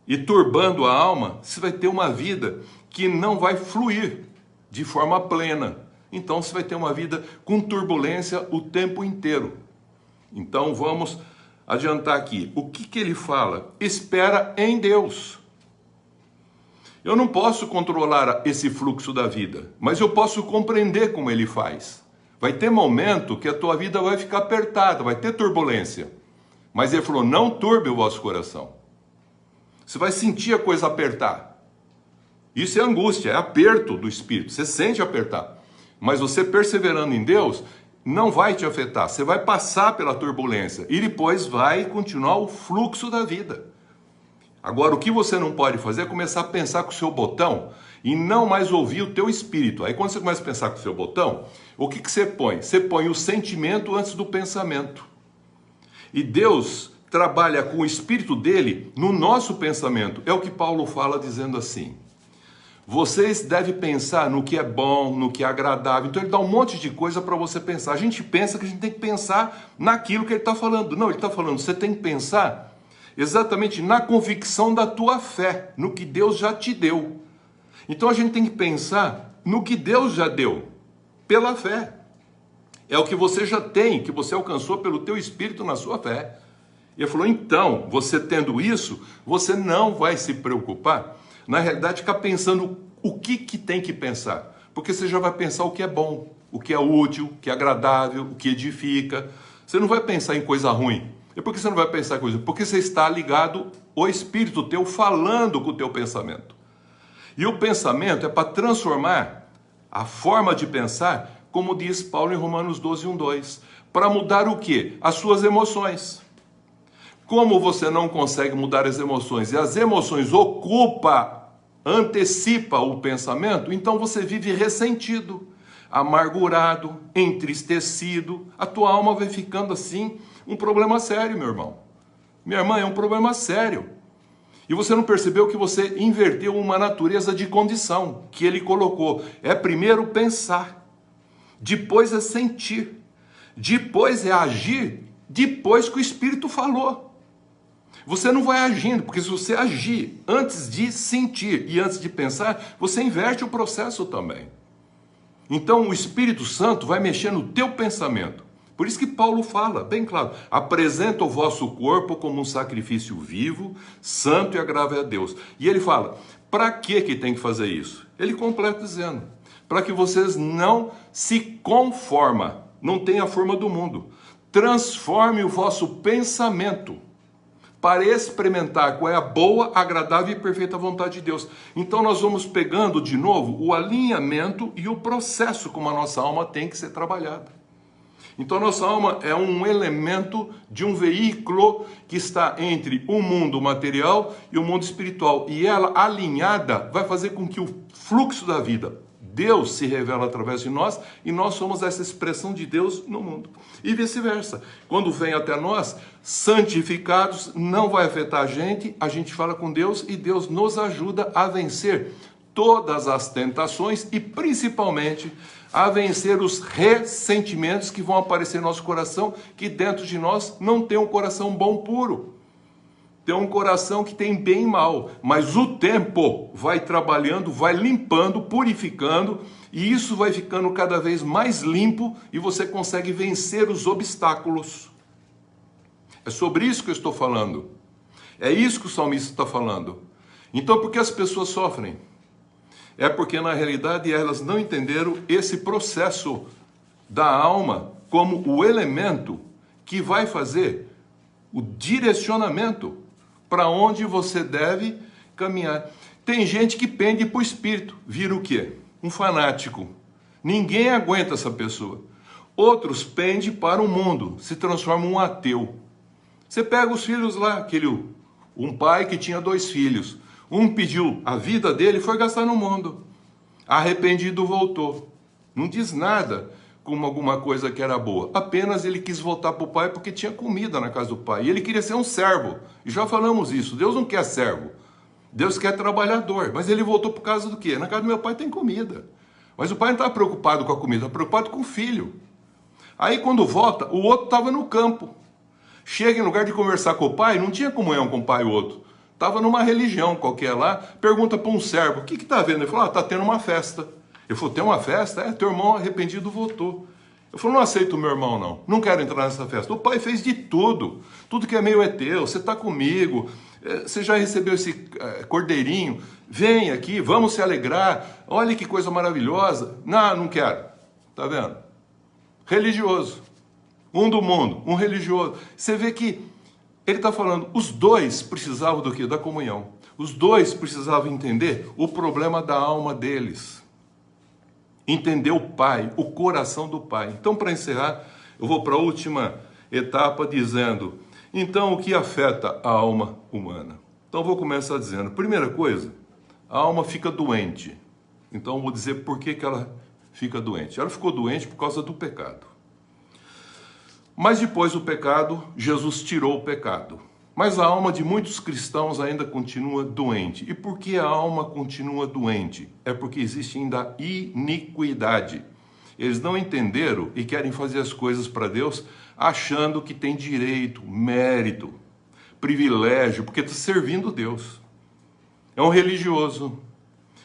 E turbando a alma, você vai ter uma vida que não vai fluir de forma plena. Então você vai ter uma vida com turbulência o tempo inteiro. Então vamos adiantar aqui. O que ele fala? Espera em Deus. Eu não posso controlar esse fluxo da vida, mas eu posso compreender como ele faz. Vai ter momento que a tua vida vai ficar apertada, vai ter turbulência. Mas ele falou, não turbe o vosso coração. Você vai sentir a coisa apertar. Isso é angústia, é aperto do espírito. Você sente apertar. Mas você perseverando em Deus, não vai te afetar. Você vai passar pela turbulência e depois vai continuar o fluxo da vida. Agora, o que você não pode fazer é começar a pensar com o seu botão e não mais ouvir o teu espírito. Aí quando você começa a pensar com o seu botão, o que você põe? Você põe o sentimento antes do pensamento. E Deus trabalha com o espírito dele no nosso pensamento. É o que Paulo fala dizendo assim. Vocês devem pensar no que é bom, no que é agradável. Então ele dá um monte de coisa para você pensar. A gente pensa que a gente tem que pensar naquilo que ele está falando. Não, ele está falando, você tem que pensar exatamente na convicção da tua fé, no que Deus já te deu. Então a gente tem que pensar no que Deus já deu, pela fé. É o que você já tem, que você alcançou pelo teu espírito na sua fé. E ele falou, então, você tendo isso, você não vai se preocupar, na realidade, ficar pensando o que tem que pensar. Porque você já vai pensar o que é bom, o que é útil, o que é agradável, o que edifica. Você não vai pensar em coisa ruim. E por que você não vai pensar em coisa ruim? Porque você está ligado ao espírito teu falando com o teu pensamento. E o pensamento é para transformar a forma de pensar, como diz Paulo em Romanos 12, 1, 2. Para mudar o quê? As suas emoções. Como você não consegue mudar as emoções e as emoções antecipa o pensamento, então você vive ressentido, amargurado, entristecido. A tua alma vai ficando assim, um problema sério, meu irmão. Minha irmã, é um problema sério. E você não percebeu que você inverteu uma natureza de condição que ele colocou. É primeiro pensar, depois é sentir, depois é agir, depois que o Espírito falou. Você não vai agindo, porque se você agir antes de sentir e antes de pensar, você inverte o processo também. Então o Espírito Santo vai mexer no teu pensamento. Por isso que Paulo fala, bem claro, apresenta o vosso corpo como um sacrifício vivo, santo e agradável a Deus. E ele fala, para que tem que fazer isso? Ele completa dizendo, para que vocês não se conformem, não tenham a forma do mundo. Transforme o vosso pensamento para experimentar qual é a boa, agradável e perfeita vontade de Deus. Então nós vamos pegando de novo o alinhamento e o processo como a nossa alma tem que ser trabalhada. Então a nossa alma é um elemento de um veículo que está entre o mundo material e o mundo espiritual. E ela alinhada vai fazer com que o fluxo da vida, Deus se revela através de nós e nós somos essa expressão de Deus no mundo. E vice-versa. Quando vem até nós, santificados, não vai afetar a gente fala com Deus e Deus nos ajuda a vencer todas as tentações e principalmente a vencer os ressentimentos que vão aparecer no nosso coração, que dentro de nós não tem um coração bom puro. tem um coração que tem bem e mal, mas o tempo vai trabalhando, vai limpando, purificando, e isso vai ficando cada vez mais limpo e você consegue vencer os obstáculos. É sobre isso que eu estou falando. É isso que o salmista está falando. Então, por que as pessoas sofrem? É porque, na realidade, elas não entenderam esse processo da alma como o elemento que vai fazer o direcionamento para onde você deve caminhar. Tem gente que pende para o espírito, vira o quê? Um fanático. Ninguém aguenta essa pessoa. Outros pendem para o mundo, se transformam em um ateu. Você pega os filhos lá, um pai que tinha 2 filhos. Um pediu a vida dele e foi gastar no mundo. Arrependido voltou. Não diz nada como alguma coisa que era boa. Apenas ele quis voltar para o pai porque tinha comida na casa do pai. E ele queria ser um servo. E já falamos isso. Deus não quer servo. Deus quer trabalhador. Mas ele voltou por causa do quê? Na casa do meu pai tem comida. Mas o pai não estava preocupado com a comida, estava preocupado com o filho. Aí quando volta, o outro estava no campo. Chega, em lugar de conversar com o pai, não tinha comunhão com o pai e o outro. Estava numa religião qualquer lá, pergunta para um servo, o que está vendo? Ele falou, está tendo uma festa. Ele falou, tem uma festa? É, teu irmão arrependido voltou. Eu falei, não aceito o meu irmão não quero entrar nessa festa. O pai fez de tudo, tudo que é meu é teu, você está comigo, você já recebeu esse cordeirinho, vem aqui, vamos se alegrar, olha que coisa maravilhosa. Não quero, tá vendo? Religioso, um do mundo, um religioso. Você vê que ele está falando, os dois precisavam do quê? Da comunhão. Os dois precisavam entender o problema da alma deles. Entender o pai, o coração do pai. Então, para encerrar, eu vou para a última etapa dizendo, então, o que afeta a alma humana? Então, eu vou começar dizendo, primeira coisa, a alma fica doente. Então, eu vou dizer por que ela fica doente. Ela ficou doente por causa do pecado. Mas depois do pecado, Jesus tirou o pecado. Mas a alma de muitos cristãos ainda continua doente. E por que a alma continua doente? É porque existe ainda iniquidade. Eles não entenderam e querem fazer as coisas para Deus achando que tem direito, mérito, privilégio, porque está servindo Deus. É um religioso.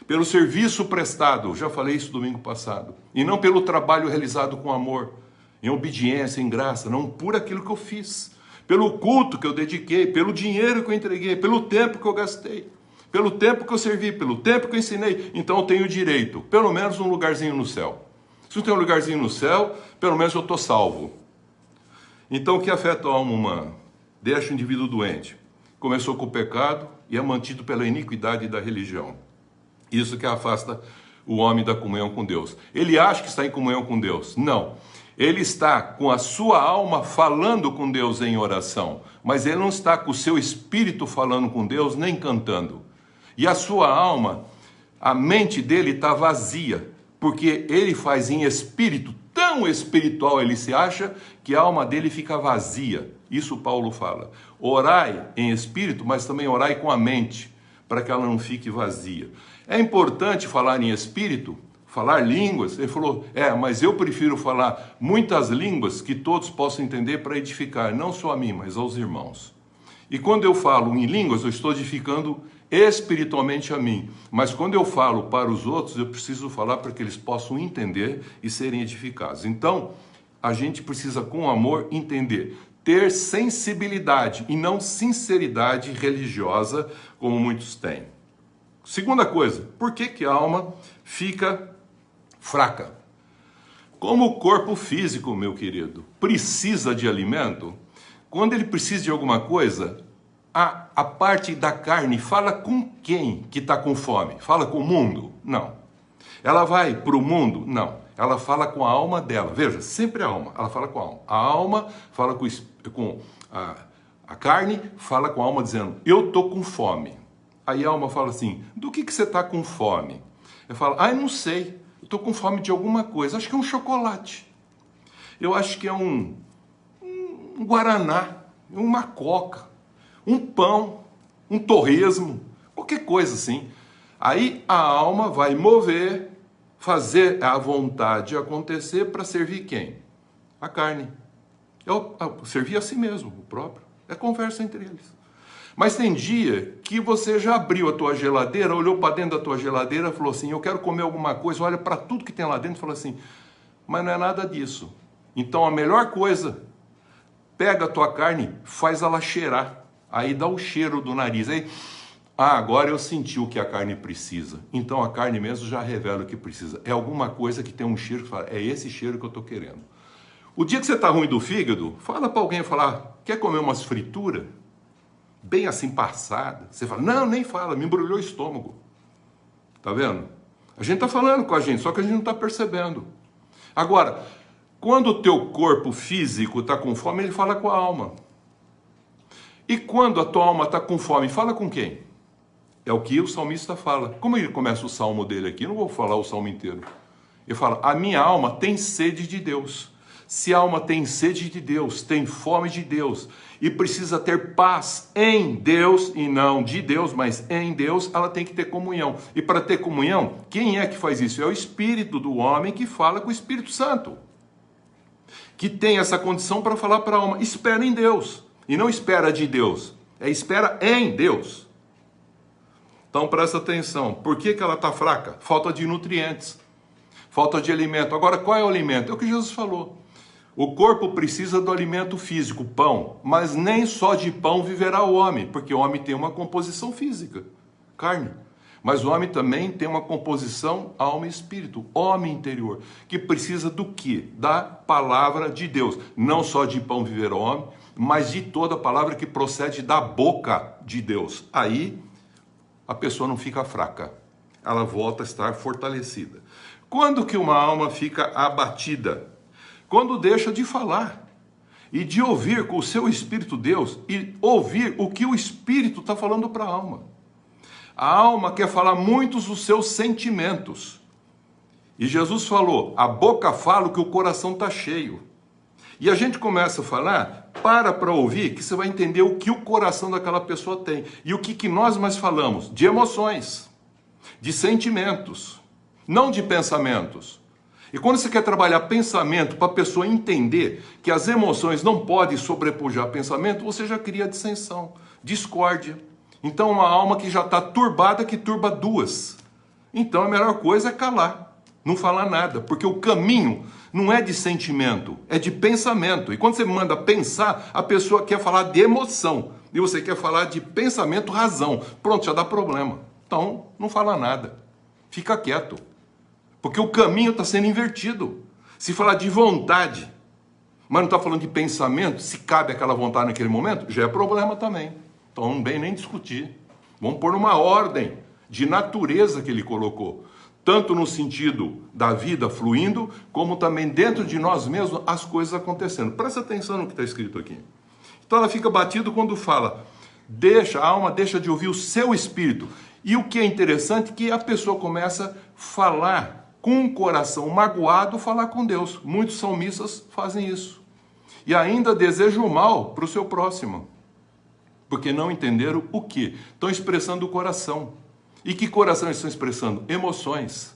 Pelo serviço prestado, já falei isso domingo passado, e não pelo trabalho realizado com amor, em obediência, em graça, não por aquilo que eu fiz, pelo culto que eu dediquei, pelo dinheiro que eu entreguei, pelo tempo que eu gastei, pelo tempo que eu servi, pelo tempo que eu ensinei. Então eu tenho direito, pelo menos um lugarzinho no céu. Se não tem um lugarzinho no céu, pelo menos eu estou salvo. Então o que afeta a alma humana? Deixa o indivíduo doente. Começou com o pecado e é mantido pela iniquidade da religião. Isso que afasta o homem da comunhão com Deus. Ele acha que está em comunhão com Deus. Não. Ele está com a sua alma falando com Deus em oração, mas ele não está com o seu espírito falando com Deus, nem cantando. E a sua alma, a mente dele está vazia, porque ele faz em espírito, tão espiritual ele se acha, que a alma dele fica vazia. Isso Paulo fala. Orai em espírito, mas também orai com a mente, para que ela não fique vazia. É importante falar em espírito, falar línguas. Ele falou, mas eu prefiro falar muitas línguas que todos possam entender para edificar, não só a mim, mas aos irmãos. E quando eu falo em línguas, eu estou edificando espiritualmente a mim. Mas quando eu falo para os outros, eu preciso falar para que eles possam entender e serem edificados. Então, a gente precisa, com amor, entender, ter sensibilidade e não sinceridade religiosa, como muitos têm. Segunda coisa, por que a alma fica fraca? Como o corpo físico, meu querido, precisa de alimento, quando ele precisa de alguma coisa, a parte da carne fala com quem que está com fome? Fala com o mundo? Não. Ela vai para o mundo? Não. Ela fala com a alma dela. Veja, sempre a alma. Ela fala com a alma. A alma fala com a carne, fala com a alma dizendo, eu estou com fome. Aí a alma fala assim, do que você está com fome? Eu falo, não sei, eu estou com fome de alguma coisa, acho que é um chocolate. Eu acho que é um guaraná, uma coca, um pão, um torresmo, qualquer coisa assim. Aí a alma vai mover, fazer a vontade acontecer para servir quem? A carne. Servir a si mesmo, o próprio. É conversa entre eles. Mas tem dia que você já abriu a tua geladeira, olhou para dentro da tua geladeira e falou assim, eu quero comer alguma coisa, olha para tudo que tem lá dentro e fala assim, mas não é nada disso. Então a melhor coisa, pega a tua carne, faz ela cheirar, aí dá o cheiro do nariz, aí, agora eu senti o que a carne precisa. Então a carne mesmo já revela o que precisa. É alguma coisa que tem um cheiro que fala, é esse cheiro que eu estou querendo. O dia que você está ruim do fígado, fala para alguém, falar, quer comer umas frituras? Bem assim passada, você fala, não, nem fala, me embrulhou o estômago. Tá vendo? A gente tá falando com a gente, só que a gente não tá percebendo. Agora, quando o teu corpo físico tá com fome, ele fala com a alma. E quando a tua alma tá com fome, fala com quem? É o que o salmista fala. Como ele começa o salmo dele aqui? Eu não vou falar o salmo inteiro. Ele fala, a minha alma tem sede de Deus. Se a alma tem sede de Deus, tem fome de Deus e precisa ter paz em Deus e não de Deus, mas em Deus, ela tem que ter comunhão. E para ter comunhão, quem é que faz isso? É o Espírito do homem que fala com o Espírito Santo, que tem essa condição para falar para a alma. Espera em Deus e não espera de Deus, é espera em Deus. Então presta atenção, por que ela está fraca? Falta de nutrientes, falta de alimento. Agora qual é o alimento? É o que Jesus falou. O corpo precisa do alimento físico, pão, mas nem só de pão viverá o homem, porque o homem tem uma composição física, carne. Mas o homem também tem uma composição alma e espírito, homem interior, que precisa do quê? Da palavra de Deus. Não só de pão viverá o homem, mas de toda a palavra que procede da boca de Deus. Aí a pessoa não fica fraca, ela volta a estar fortalecida. Quando que uma alma fica abatida? Quando deixa de falar e de ouvir com o seu Espírito Deus e ouvir o que o Espírito está falando para a alma. A alma quer falar muitos dos seus sentimentos. E Jesus falou, a boca fala o que o coração está cheio. E a gente começa a falar, para ouvir, que você vai entender o que o coração daquela pessoa tem. E o que nós mais falamos? De emoções, de sentimentos, não de pensamentos. E quando você quer trabalhar pensamento para a pessoa entender que as emoções não podem sobrepujar pensamento, você já cria dissensão, discórdia. Então uma alma que já está turbada, que turba duas. Então a melhor coisa é calar, não falar nada, porque o caminho não é de sentimento, é de pensamento. E quando você manda pensar, a pessoa quer falar de emoção, e você quer falar de pensamento, razão. Pronto, já dá problema. Então não fala nada, fica quieto. Porque o caminho está sendo invertido. Se falar de vontade, mas não está falando de pensamento, se cabe aquela vontade naquele momento, já é problema também. Então não vem nem discutir. Vamos pôr uma ordem de natureza que ele colocou. Tanto no sentido da vida fluindo, como também dentro de nós mesmos as coisas acontecendo. Presta atenção no que está escrito aqui. Então ela fica batida quando fala, a alma deixa de ouvir o seu espírito. E o que é interessante é que a pessoa começa a falar com o coração magoado, falar com Deus. Muitos salmistas fazem isso. E ainda desejam o mal para o seu próximo. Porque não entenderam o que? Estão expressando o coração. E que coração estão expressando? Emoções.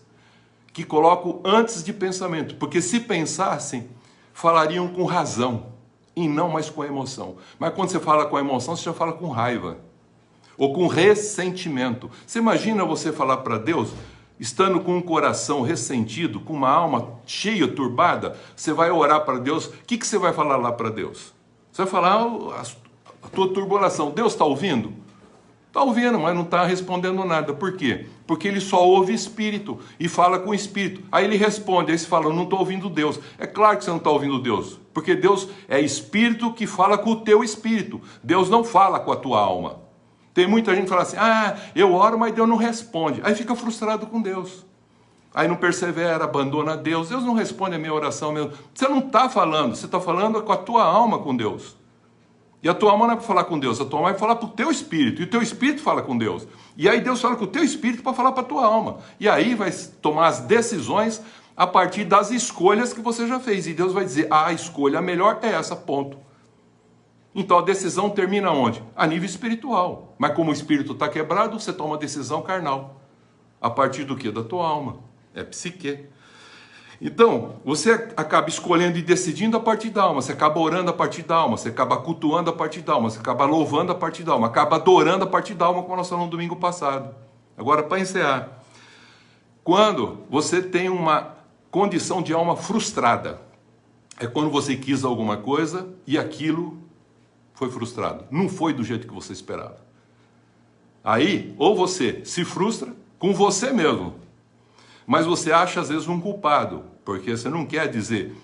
Que colocam antes de pensamento. Porque se pensassem, falariam com razão. E não mais com emoção. Mas quando você fala com emoção, você já fala com raiva. Ou com ressentimento. Você imagina você falar para Deus... Estando com um coração ressentido, com uma alma cheia, turbada, você vai orar para Deus. O que você vai falar lá para Deus? Você vai falar a tua turbulação. Deus está ouvindo? Está ouvindo, mas não está respondendo nada. Por quê? Porque ele só ouve espírito e fala com o espírito. Aí ele responde, aí você fala, eu não estou ouvindo Deus. É claro que você não está ouvindo Deus. Porque Deus é espírito que fala com o teu espírito. Deus não fala com a tua alma. Tem muita gente que fala assim, eu oro, mas Deus não responde. Aí fica frustrado com Deus. Aí não persevera, abandona Deus. Deus não responde a minha oração mesmo. Você não está falando, você está falando com a tua alma com Deus. E a tua alma não é para falar com Deus, a tua alma é para falar para o teu espírito. E o teu espírito fala com Deus. E aí Deus fala com o teu espírito para falar para a tua alma. E aí vai tomar as decisões a partir das escolhas que você já fez. E Deus vai dizer, a escolha melhor é essa, ponto. Então a decisão termina onde? A nível espiritual. Mas como o espírito está quebrado, você toma a decisão carnal. A partir do quê? Da tua alma. É psique. Então, você acaba escolhendo e decidindo a partir da alma, você acaba orando a partir da alma, você acaba cultuando a partir da alma, você acaba louvando a partir da alma, acaba adorando a partir da alma, como nós falamos no domingo passado. Agora, para encerrar, quando você tem uma condição de alma frustrada, é quando você quis alguma coisa e aquilo foi frustrado, não foi do jeito que você esperava. Aí, ou você se frustra com você mesmo, mas você acha às vezes um culpado, porque você não quer dizer,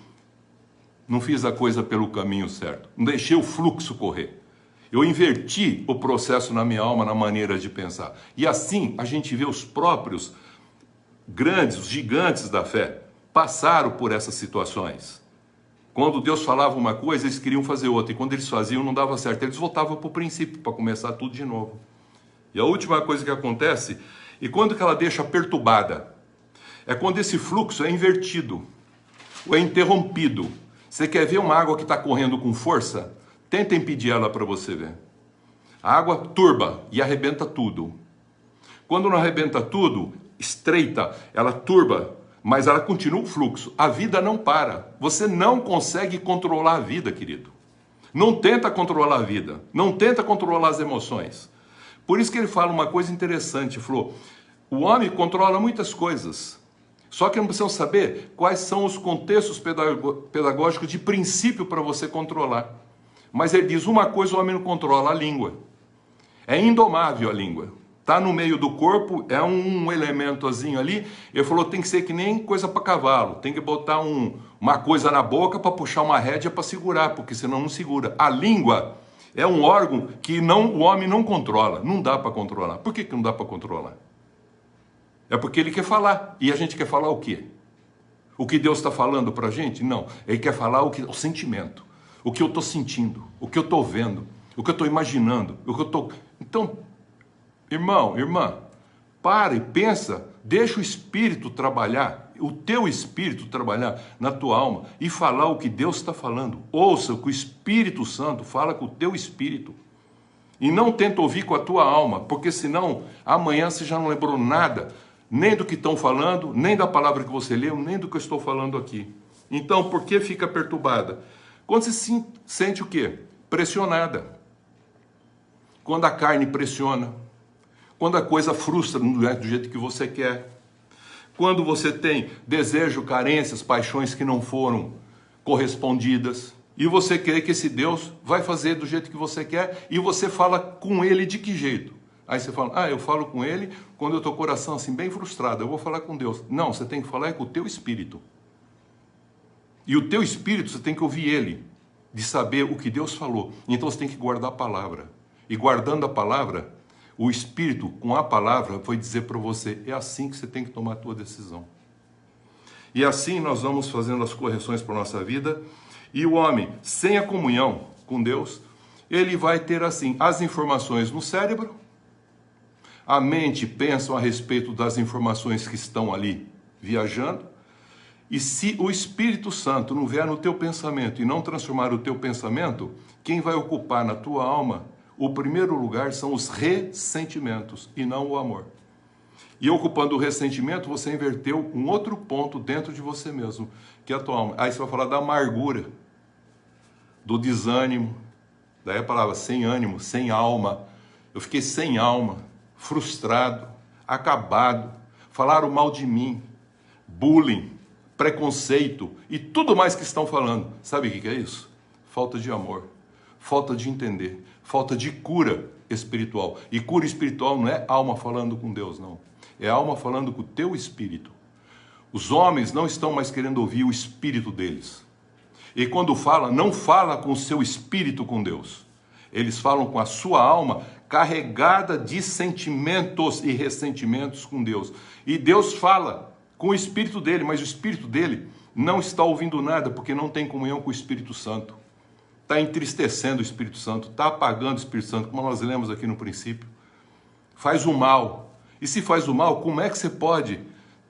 não fiz a coisa pelo caminho certo, não deixei o fluxo correr. Eu inverti o processo na minha alma, na maneira de pensar. E assim a gente vê os próprios grandes, os gigantes da fé, passaram por essas situações. Quando Deus falava uma coisa, eles queriam fazer outra. E quando eles faziam, não dava certo. Eles voltavam para o princípio, para começar tudo de novo. E a última coisa que acontece, e quando que ela deixa perturbada? É quando esse fluxo é invertido, ou é interrompido. Você quer ver uma água que está correndo com força? Tenta impedir ela para você ver. A água turba e arrebenta tudo. Quando não arrebenta tudo, estreita, ela turba, mas ela continua o fluxo. A vida não para. Você não consegue controlar a vida, querido. Não tenta controlar a vida. Não tenta controlar as emoções. Por isso que ele fala uma coisa interessante. Falou, o homem controla muitas coisas. Só que não precisam saber quais são os contextos pedagógicos de princípio para você controlar. Mas ele diz uma coisa, o homem não controla, a língua. É indomável a língua. Está no meio do corpo, é um elementozinho ali. Ele falou, tem que ser que nem coisa para cavalo. Tem que botar uma coisa na boca para puxar uma rédea para segurar, porque senão não segura. A língua é um órgão que o homem não controla. Não dá para controlar. Por que não dá para controlar? É porque ele quer falar. E a gente quer falar o quê? O que Deus está falando para a gente? Não. Ele quer falar o sentimento. O que eu estou sentindo. O que eu estou vendo. O que eu estou imaginando. O que eu estou... Então, irmão, irmã, para e pensa. Deixa o Espírito trabalhar. O teu Espírito trabalhar na tua alma. E falar o que Deus está falando. Ouça o que o Espírito Santo fala com o teu Espírito. E não tenta ouvir com a tua alma. Porque senão, amanhã você já não lembrou nada. Nem do que estão falando, nem da palavra que você leu, nem do que eu estou falando aqui. Então, por que fica perturbada? Quando você se sente o quê? Pressionada. Quando a carne pressiona. Quando a coisa frustra do jeito que você quer. Quando você tem desejo, carências, paixões que não foram correspondidas. E você crê que esse Deus vai fazer do jeito que você quer. E você fala com ele de que jeito? Aí você fala, eu falo com ele quando eu estou com o coração assim bem frustrado, eu vou falar com Deus. Não, você tem que falar com o teu espírito. E o teu espírito, você tem que ouvir ele, de saber o que Deus falou. Então você tem que guardar a palavra. E guardando a palavra, o espírito com a palavra vai dizer para você, é assim que você tem que tomar a tua decisão. E assim nós vamos fazendo as correções para a nossa vida. E o homem, sem a comunhão com Deus, ele vai ter assim, as informações no cérebro, a mente pensa a respeito das informações que estão ali viajando. E se o Espírito Santo não vier no teu pensamento e não transformar o teu pensamento, quem vai ocupar na tua alma, o primeiro lugar são os ressentimentos e não o amor. E ocupando o ressentimento, você inverteu um outro ponto dentro de você mesmo, que é a tua alma. Aí você vai falar da amargura, do desânimo, daí a palavra sem ânimo, sem alma. Eu fiquei sem alma, frustrado, acabado, falaram mal de mim, bullying, preconceito e tudo mais que estão falando. Sabe o que é isso? Falta de amor, falta de entender, falta de cura espiritual. E cura espiritual não é alma falando com Deus, não. É alma falando com o teu espírito. Os homens não estão mais querendo ouvir o espírito deles. E quando fala, não fala com o seu espírito com Deus. Eles falam com a sua alma carregada de sentimentos e ressentimentos com Deus. E Deus fala com o espírito dele, mas o espírito dele não está ouvindo nada, porque não tem comunhão com o Espírito Santo. Está entristecendo o Espírito Santo, está apagando o Espírito Santo, como nós lemos aqui no princípio. Faz o mal. E se faz o mal, como é que você pode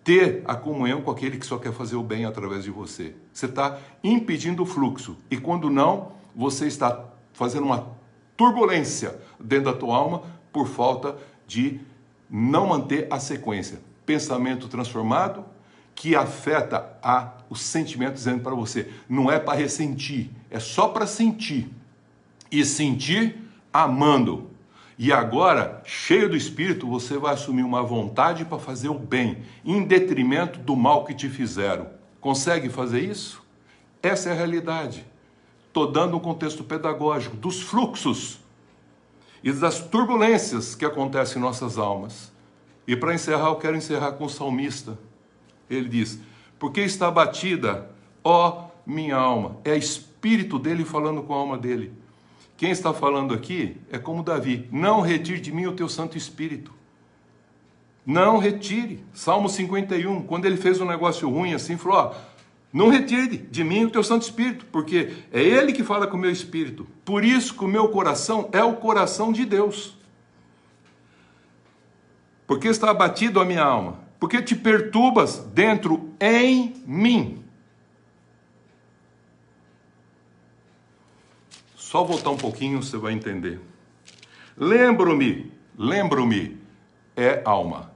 ter a comunhão com aquele que só quer fazer o bem através de você? Você está impedindo o fluxo. E quando não, você está fazendo uma turbulência dentro da tua alma por falta de não manter a sequência. Pensamento transformado, que afeta os sentimentos, dizendo para você, não é para ressentir, é só para sentir. E sentir amando. E agora, cheio do Espírito, você vai assumir uma vontade para fazer o bem, em detrimento do mal que te fizeram. Consegue fazer isso? Essa é a realidade. Estou dando um contexto pedagógico dos fluxos e das turbulências que acontecem em nossas almas. E para encerrar, eu quero encerrar com o salmista. Ele diz, porque está abatida, ó minha alma. É o Espírito dele falando com a alma dele. Quem está falando aqui é como Davi. Não retire de mim o teu Santo Espírito. Não retire. Salmo 51, quando ele fez um negócio ruim assim, falou, ó, não retire de mim o teu Santo Espírito, porque é ele que fala com o meu espírito. Por isso que o meu coração é o coração de Deus. Porque está abatido a minha alma. Porque te perturbas dentro em mim. Só voltar um pouquinho, você vai entender. Lembro-me é alma,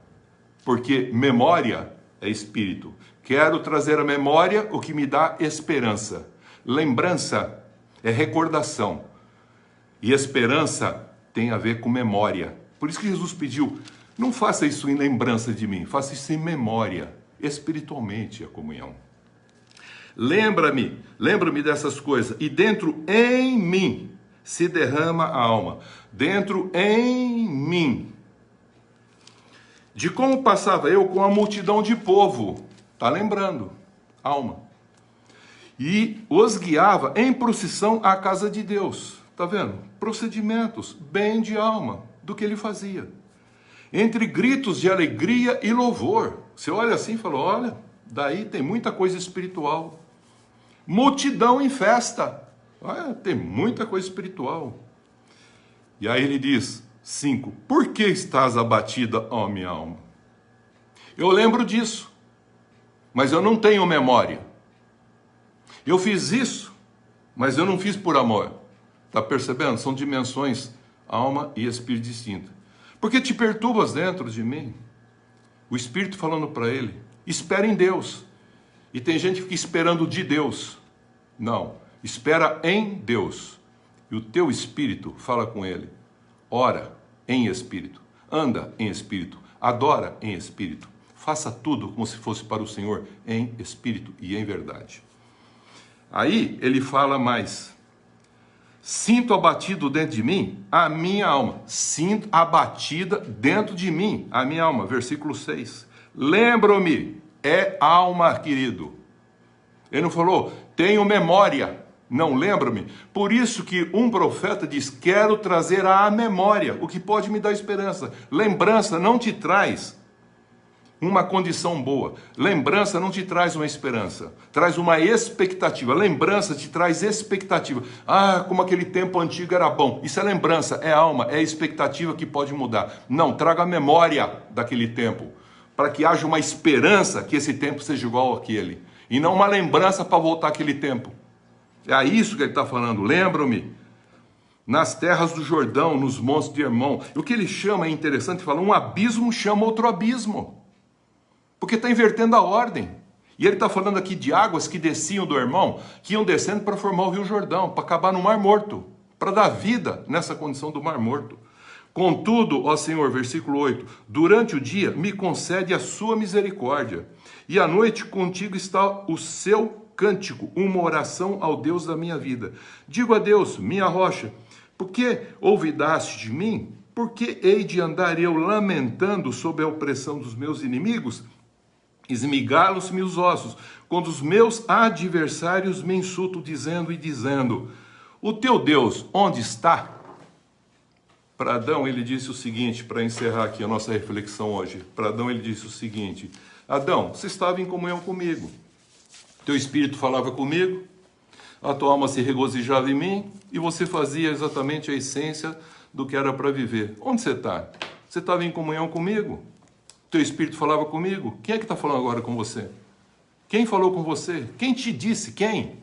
porque memória é espírito. Quero trazer à memória o que me dá esperança. Lembrança é recordação. E esperança tem a ver com memória. Por isso que Jesus pediu, não faça isso em lembrança de mim, faça isso em memória, espiritualmente a comunhão. Lembra-me dessas coisas. E dentro em mim se derrama a alma. Dentro em mim. De como passava eu com a multidão de povo. Está lembrando? Alma. E os guiava em procissão à casa de Deus. Está vendo? Procedimentos, bem de alma, do que ele fazia. Entre gritos de alegria e louvor. Você olha assim e fala, olha, daí tem muita coisa espiritual. Multidão em festa. Tem muita coisa espiritual. E aí ele diz, 5, por que estás abatida, ó minha alma? Eu lembro disso, mas eu não tenho memória. Eu fiz isso, mas eu não fiz por amor. Está percebendo? São dimensões, alma e espírito distintas. Porque te perturbas dentro de mim. O Espírito falando para ele, espera em Deus. E tem gente que fica esperando de Deus. Não, espera em Deus. E o teu Espírito fala com ele. Ora em Espírito, anda em Espírito, adora em Espírito. Faça tudo como se fosse para o Senhor, em Espírito e em verdade. Aí ele fala mais. Sinto abatido dentro de mim a minha alma. Sinto abatida dentro de mim a minha alma. Versículo 6. Lembro-me, é alma, querido. Ele não falou, tenho memória. Não, lembro-me. Por isso que um profeta diz, quero trazer à memória o que pode me dar esperança. Lembrança não te traz uma condição boa. Lembrança não te traz uma esperança. Traz uma expectativa. Lembrança te traz expectativa. Como aquele tempo antigo era bom. Isso é lembrança, é alma, é expectativa que pode mudar. Não, traga a memória daquele tempo. Para que haja uma esperança que esse tempo seja igual àquele. E não uma lembrança para voltar àquele tempo. É isso que ele está falando. Lembro-me. Nas terras do Jordão, nos montes de Hermon. E o que ele chama é interessante, fala, um abismo chama outro abismo. Porque está invertendo a ordem. E ele está falando aqui de águas que desciam do Hermon, que iam descendo para formar o Rio Jordão, para acabar no Mar Morto, para dar vida nessa condição do Mar Morto. Contudo, ó Senhor, versículo 8, durante o dia me concede a sua misericórdia, e à noite contigo está o seu cântico, uma oração ao Deus da minha vida. Digo a Deus, minha rocha, por que ouvidaste de mim? Por que hei de andar eu lamentando sob a opressão dos meus inimigos? Esmigalos-me os ossos, quando os meus adversários me insultam, dizendo, o teu Deus, onde está? Para Adão ele disse o seguinte, para encerrar aqui a nossa reflexão hoje, para Adão ele disse o seguinte, Adão, você estava em comunhão comigo, teu espírito falava comigo, a tua alma se regozijava em mim, e você fazia exatamente a essência do que era para viver. Onde você está? Você estava em comunhão comigo? Teu espírito falava comigo? Quem é que está falando agora com você? Quem falou com você? Quem te disse? Quem?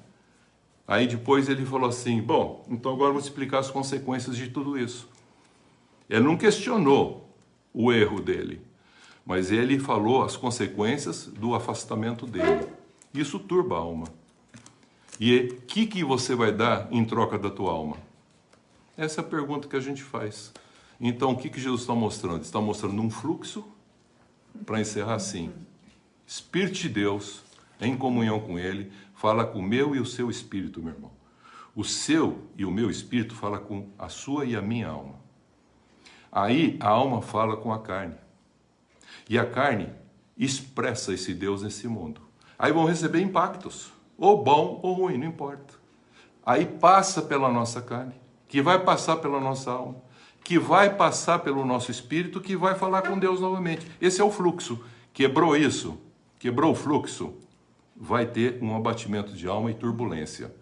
Aí depois ele falou assim, bom, então agora eu vou te explicar as consequências de tudo isso. Ele não questionou o erro dele, mas ele falou as consequências do afastamento dele. Isso turba a alma. E o que você vai dar em troca da tua alma? Essa é a pergunta que a gente faz. Então, o que Jesus está mostrando? Está mostrando um fluxo, para encerrar assim. Espírito de Deus, em comunhão com Ele, fala com o meu e o seu espírito, meu irmão. O seu e o meu espírito fala com a sua e a minha alma. Aí a alma fala com a carne. E a carne expressa esse Deus nesse mundo. Aí vão receber impactos, ou bom ou ruim, não importa. Aí passa pela nossa carne, que vai passar pela nossa alma, que vai passar pelo nosso espírito, que vai falar com Deus novamente. Esse é o fluxo. Quebrou isso, quebrou o fluxo, vai ter um abatimento de alma e turbulência.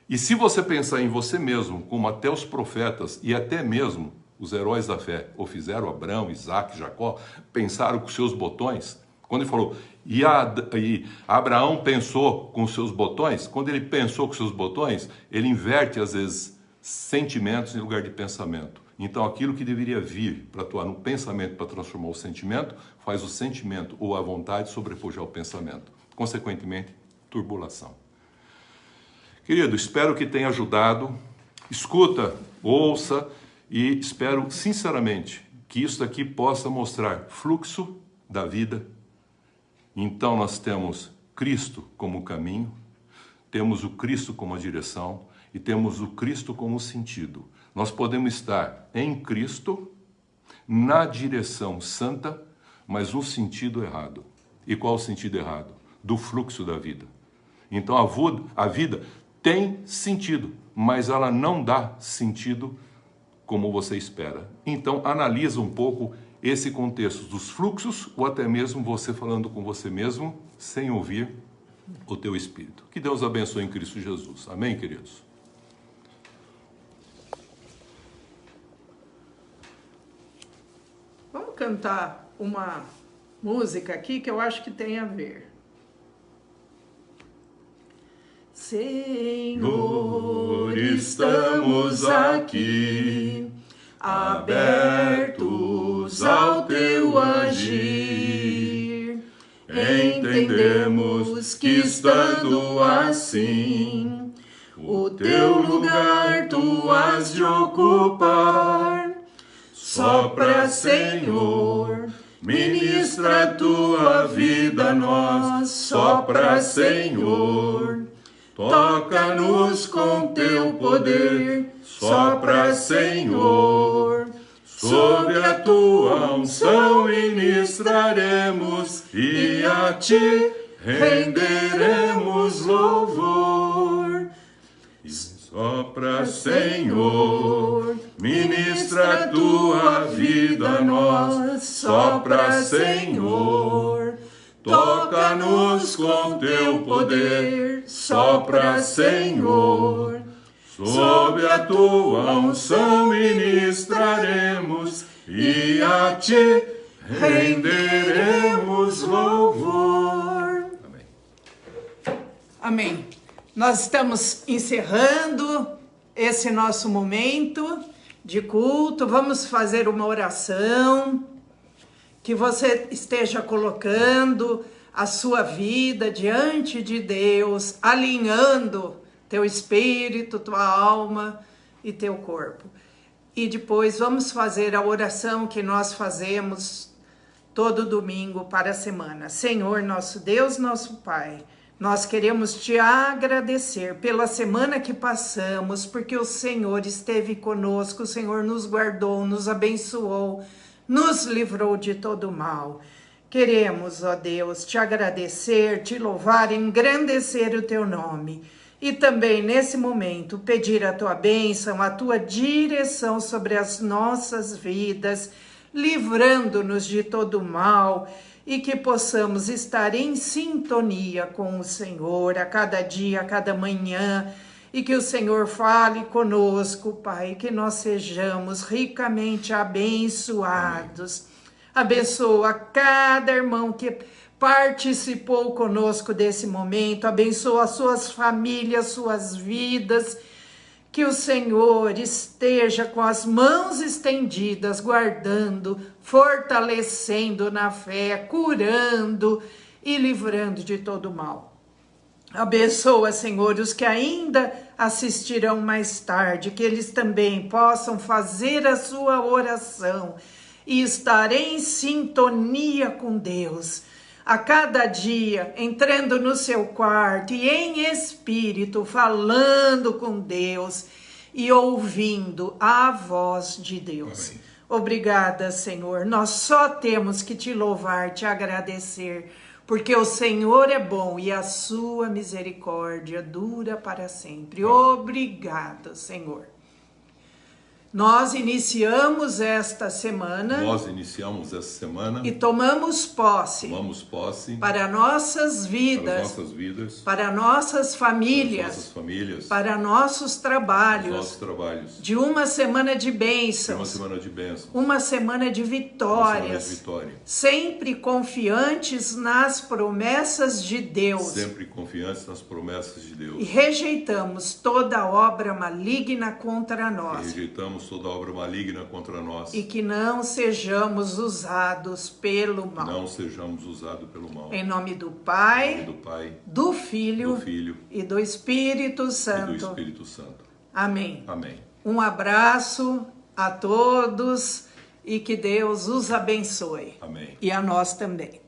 E se você pensar em você mesmo, como até os profetas e até mesmo os heróis da fé o fizeram, Abraão, Isaac, Jacó, pensaram com seus botões, quando ele falou, e Abraão pensou com seus botões, quando ele pensou com seus botões, ele inverte às vezes sentimentos em lugar de pensamento. Então aquilo que deveria vir para atuar no pensamento para transformar o sentimento, faz o sentimento ou a vontade sobrepujar o pensamento. Consequentemente, turbulação. Querido, espero que tenha ajudado. Escuta, ouça e espero sinceramente que isso aqui possa mostrar fluxo da vida. Então nós temos Cristo como caminho, temos o Cristo como a direção e temos o Cristo como sentido. Nós podemos estar em Cristo, na direção santa, mas no sentido errado. E qual o sentido errado? Do fluxo da vida. Então a vida tem sentido, mas ela não dá sentido como você espera. Então analisa um pouco esse contexto dos fluxos, ou até mesmo você falando com você mesmo, sem ouvir o teu espírito. Que Deus abençoe em Cristo Jesus. Amém, queridos? Vamos cantar uma música aqui que eu acho que tem a ver. Senhor, estamos aqui, abertos ao teu agir. Entendemos que estando assim, o teu lugar tu has de ocupar. Sopra, Senhor, ministra a tua vida a nós. Sopra, Senhor, toca-nos com teu poder. Sopra, Senhor, sob a tua unção ministraremos e a ti renderemos louvor. Sopra, Senhor, ministra a tua vida a nós. Sopra, Senhor, toca-nos com teu poder. Sopra, Senhor, sob a tua unção ministraremos e a ti renderemos louvor. Amém. Amém. Nós estamos encerrando esse nosso momento de culto. Vamos fazer uma oração, que você esteja colocando a sua vida diante de Deus, alinhando teu espírito, tua alma e teu corpo. E depois vamos fazer a oração que nós fazemos todo domingo para a semana. Senhor, nosso Deus, nosso Pai, nós queremos te agradecer pela semana que passamos, porque o Senhor esteve conosco, o Senhor nos guardou, nos abençoou, nos livrou de todo mal. Queremos, ó Deus, te agradecer, te louvar, engrandecer o teu nome. E também, nesse momento, pedir a tua bênção, a tua direção sobre as nossas vidas, livrando-nos de todo mal, e que possamos estar em sintonia com o Senhor a cada dia, a cada manhã, e que o Senhor fale conosco, Pai, que nós sejamos ricamente abençoados. Abençoa cada irmão que participou conosco desse momento, abençoa as suas famílias, suas vidas, Que o Senhor esteja com as mãos estendidas, guardando, fortalecendo na fé, curando e livrando de todo mal. Abençoa, Senhor, os que ainda assistirão mais tarde, que eles também possam fazer a sua oração e estar em sintonia com Deus. A cada dia, entrando no seu quarto e em espírito, falando com Deus e ouvindo a voz de Deus. Amém. Obrigada, Senhor. Nós só temos que te louvar, te agradecer, porque o Senhor é bom e a sua misericórdia dura para sempre. Obrigada, Senhor. Nós iniciamos esta semana. E tomamos posse. Para nossas vidas. Para nossas famílias. Para nossos trabalhos. De uma semana de bênçãos. Uma semana de vitórias. Sempre confiantes nas promessas de Deus. E rejeitamos toda obra maligna contra nós. E que não sejamos usados pelo mal. Em nome do Pai, do Filho e do Espírito Santo. Amém. Um abraço a todos e que Deus os abençoe. Amém. E a nós também.